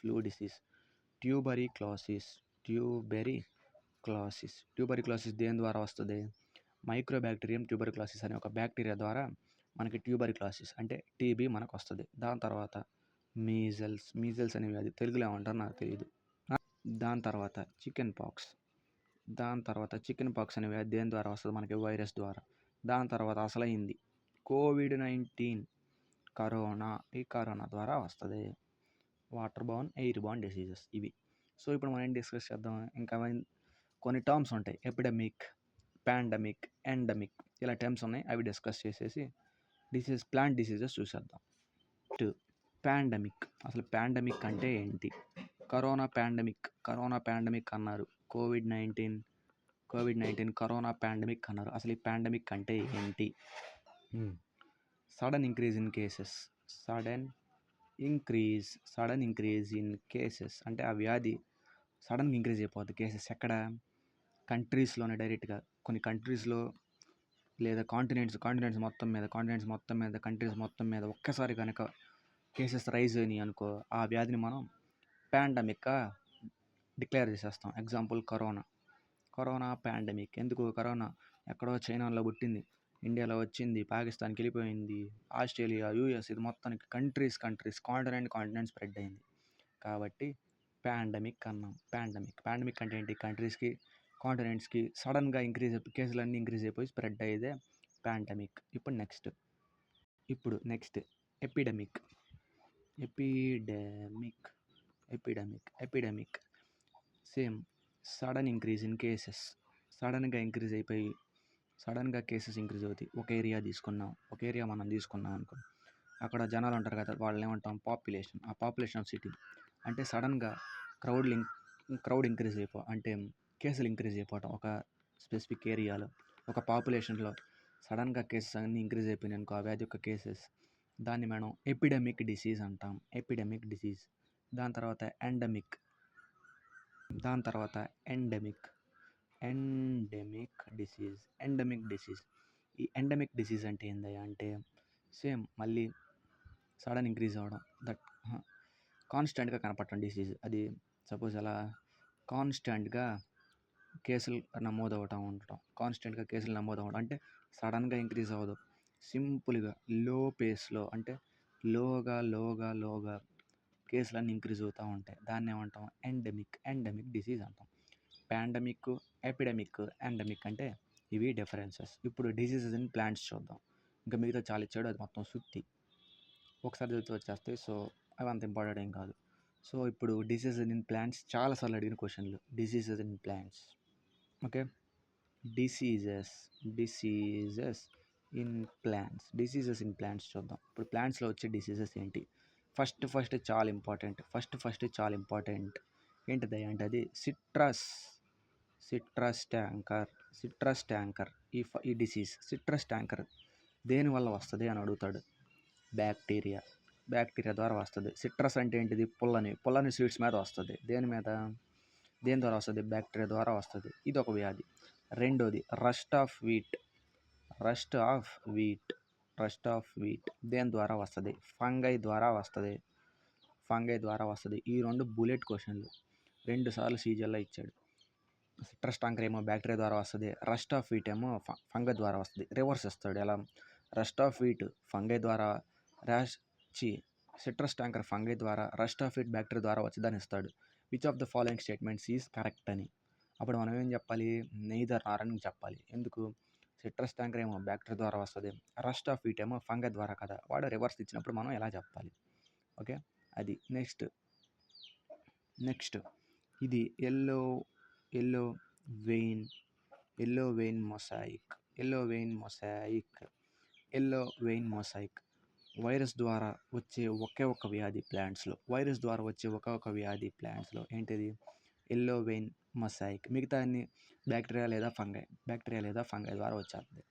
Speaker 2: ట్యూబెరిక్లోసిస్ దేని ద్వారా వస్తుంది? మైక్రోబ్యాక్టీరియం ట్యూబెరిక్లోసిస్ అనే ఒక బ్యాక్టీరియా ద్వారా మనకి ట్యూబెరిక్లోసిస్ అంటే టీబీ మనకు వస్తుంది. దాని తర్వాత మీజల్స్ అనే వ్యాధి, తెలుగులో ఏమంటారు నాకు తెలియదు. దాని తర్వాత చికెన్ పాక్స్ అనే వ్యాధి దేని ద్వారా వస్తుంది మనకి? వైరస్ ద్వారా. దాని తర్వాత అసలైంది కోవిడ్-19 కరోనా ద్వారా వస్తుంది. Water Born, air borne diseases ఇవి. సో ఇప్పుడు మనం ఏం డిస్కస్ చేద్దాం? ఇంకా కొన్ని టర్మ్స్ ఉంటాయి, ఎపిడమిక్, పాండమిక్, ఎండమిక్, ఇలా టర్మ్స్ ఉన్నాయి. అవి డిస్కస్ చేసేసి ప్లాంట్ డిసీజెస్ చూసేద్దాం. పాండమిక్, అసలు పాండమిక్ అంటే ఏంటి? కరోనా పాండమిక్ అన్నారు, కోవిడ్-19 కరోనా పాండమిక్ అన్నారు. అసలు ఈ పాండమిక్ అంటే ఏంటి? సడన్ ఇంక్రీజ్ ఇన్ కేసెస్ అంటే ఆ వ్యాధి సడన్గా ఇంక్రీజ్ అయిపోద్ది. కేసెస్ ఎక్కడ? కంట్రీస్లోనే డైరెక్ట్గా. కొన్ని కంట్రీస్లో లేదా కాంటినెంట్స్ మొత్తం మీద కంట్రీస్ మొత్తం మీద ఒక్కసారి కనుక కేసెస్ రైజ్ అయినాయి అనుకో, ఆ వ్యాధిని మనం పాండమిక్గా డిక్లేర్ చేసేస్తాం. Example corona pandemic. ఎందుకు? కరోనా ఎక్కడో చైనాలో పుట్టింది, ఇండియాలో వచ్చింది, పాకిస్తాన్కి వెళ్ళిపోయింది, ఆస్ట్రేలియా, యూఎస్, ఇది మొత్తానికి కంట్రీస్ కాంటినెంట్ స్ప్రెడ్ అయింది కాబట్టి పాండమిక్ అన్నాం. పాండమిక్ అంటే ఏంటి? కంట్రీస్కి కాంటినెంట్స్కి సడన్గా కేసులన్నీ ఇంక్రీజ్ అయిపోయి స్ప్రెడ్ అయ్యేదే పాండమిక్. ఇప్పుడు next epidemic. Epidemic same sudden increase in cases. సడన్గా కేసెస్ ఇంక్రీజ్ అవుతాయి. ఒక ఏరియా మనం తీసుకున్నాం అనుకో, అక్కడ జనాలు ఉంటారు కదా, వాళ్ళని ఏమంటాం పాపులేషన్. ఆ పాపులేషన్ ఆఫ్ సిటీ అంటే సడన్గా క్రౌడ్ ఇంక్రీజ్ అంటే కేసులు ఇంక్రీజ్ అయిపోవటం. ఒక స్పెసిఫిక్ ఏరియాలో ఒక పాపులేషన్లో సడన్గా కేసెస్ అన్నీ ఇంక్రీజ్ అయిపోయినాయి అనుకో, ఆ వ్యాధి యొక్క కేసెస్, దాన్ని మనం ఎపిడమిక్ డిసీజ్ అంటాం. దాని తర్వాత ఎండమిక్. ఈ ఎండమిక్ డిసీజ్ అంటే ఏందయ్యా అంటే సేమ్ మళ్ళీ సడన్ ఇంక్రీజ్ అవ్వడం, దట్ కాన్స్టెంట్గా కనపడటం డిసీజ్. అది సపోజ్ అలా కాన్స్టెంట్గా కేసులు నమోదవటం అంటే సడన్గా ఇంక్రీజ్ అవ్వదు, సింపుల్గా లో పేస్లో అంటే లోగా కేసులన్నీ ఇంక్రీజ్ అవుతూ ఉంటాయి. దాన్ని ఏమంటాం ఎండమిక్ డిసీజ్ అంటాం. పాండమిక్, ఎపిడమిక్, ఎండమిక్ అంటే ఇవి డిఫరెన్సెస్. ఇప్పుడు డిసీజెస్ ఇన్ ప్లాంట్స్ చూద్దాం. ఇంకా మిగతా చాలా ఇచ్చాడు, అది మొత్తం సుత్తి, ఒకసారి చదివితే వచ్చేస్తాయి. సో అవి అంత ఇంపార్టెంట్ ఏం కాదు. సో ఇప్పుడు డిసీజెస్ ఇన్ ప్లాంట్స్ చాలాసార్లు అడిగిన క్వశ్చన్లు. Diseases in plants. Okay, diseases in plants చూద్దాం. ఇప్పుడు ప్లాంట్స్లో వచ్చే డిసీజెస్ ఏంటి? ఫస్ట్ చాలా ఇంపార్టెంట్ ఏంటిది అంటే అది సిట్రస్ ట్యాంకర్. ఈ డిసీజ్ సిట్రస్ ట్యాంకర్ దేనివల్ల వస్తుంది అని అడుగుతాడు. బ్యాక్టీరియా ద్వారా వస్తుంది. సిట్రస్ అంటే ఏంటిది? పుల్లని స్వీట్స్ మీద వస్తుంది. దేని ద్వారా వస్తుంది? బ్యాక్టీరియా ద్వారా వస్తుంది. ఇది ఒక వ్యాధి. రెండోది రస్ట్ ఆఫ్ వీట్ దేని ద్వారా వస్తుంది? ఫంగై ద్వారా వస్తుంది. ఈ రెండు బుల్లెట్ క్వశ్చన్లు 2 సార్లు సీజన్లో ఇచ్చాడు. సిట్రస్ ట్యాంకర్ ఏమో బ్యాక్టీరియా ద్వారా వస్తుంది, రస్ట్ ఆఫ్ వీట్ ఏమో ఫంగై ద్వారా వస్తుంది. రివర్స్ ఇస్తాడు. ఎలా? రస్ట్ ఆఫ్ వీట్ ఫంగై ద్వారా, సిట్రస్ ట్యాంకర్ ఫంగై ద్వారా, రస్ట్ ఆఫ్ వీట్ బ్యాక్టీరియా ద్వారా వచ్చేదని ఇస్తాడు. Which of the following statements is correct అని. అప్పుడు మనం ఏం చెప్పాలి? నెయిదర్ నార్ అని చెప్పాలి. ఎందుకు? సిట్రస్ ట్యాంకర్ ఏమో బ్యాక్టీరియా ద్వారా వస్తుంది, రస్ట్ ఆఫ్ వీట్ ఏమో ఫంగై ద్వారా కదా. వాడు రివర్స్ ఇచ్చినప్పుడు మనం ఎలా చెప్పాలి? ఓకే, అది నెక్స్ట్ ఇది ఎల్లో వెయిన్ మొసాయిక్. వైరస్ ద్వారా వచ్చే ఒకే ఒక వ్యాధి ప్లాంట్స్లో ఏంటిది? Yellow vein mosaic. మిగతా అన్ని బ్యాక్టీరియా లేదా ఫంగై ద్వారా వచ్చేస్తుంది.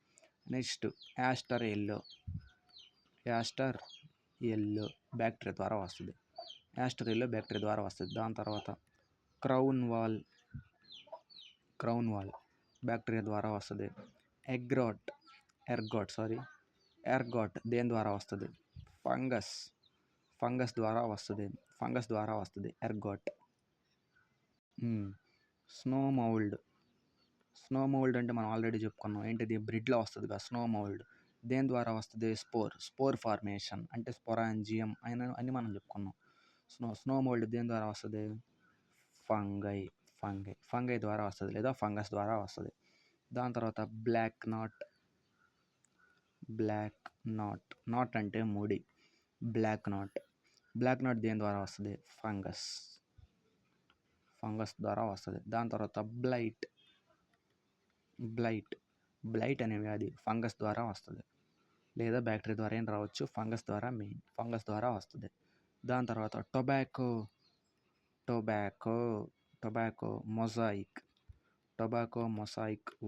Speaker 2: నెక్స్ట్ యాస్టర్ ఎల్లో బ్యాక్టీరియా ద్వారా వస్తుంది. దాని తర్వాత క్రౌన్ వాల్ బ్యాక్టీరియా ద్వారా వస్తుంది. ఎర్గాట్ దేని ద్వారా వస్తుంది? ఫంగస్ ద్వారా వస్తుంది. ఎర్గాట్. స్నో మౌల్డ్ అంటే మనం ఆల్రెడీ చెప్పుకున్నాం. ఏంటిది? బ్రిడ్లో వస్తుంది కదా స్నో మౌల్డ్. దేని ద్వారా వస్తుంది? స్పోర్ ఫార్మేషన్ అంటే స్పోరాంజియం అని మనం చెప్పుకున్నాం. స్నో మౌల్డ్ దేని ద్వారా వస్తుంది? ఫంగై ద్వారా వస్తుంది లేదా ఫంగస్ ద్వారా వస్తుంది. దాని తర్వాత బ్లాక్ నాట్ అంటే ముడి. బ్లాక్ నాట్ దేని ద్వారా వస్తుంది? ఫంగస్ ద్వారా వస్తుంది. దాని తర్వాత బ్లైట్ అనే వ్యాధి ఫంగస్ ద్వారా వస్తుంది లేదా బ్యాక్టీరియా ద్వారా ఏం రావచ్చు, ఫంగస్ ద్వారా వస్తుంది. దాని తర్వాత టొబాకో మొజాయిక్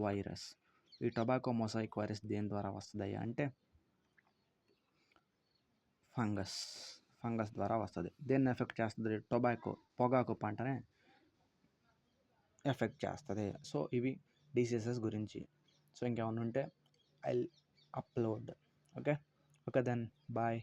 Speaker 2: వైరస్. ఈ టొబాకో మొజాయిక్ వైరస్ దేని ద్వారా వస్తుంది అంటే ఫంగస్ ద్వారా వస్తుంది. దేన్ని ఎఫెక్ట్ చేస్తుంది? పొగాకు పంటనే ఎఫెక్ట్ చేస్తుంది. సో ఇవి డిసీజెస్ గురించి. సో ఇంకేమైనా ఉంటే I upload. Okay then bye.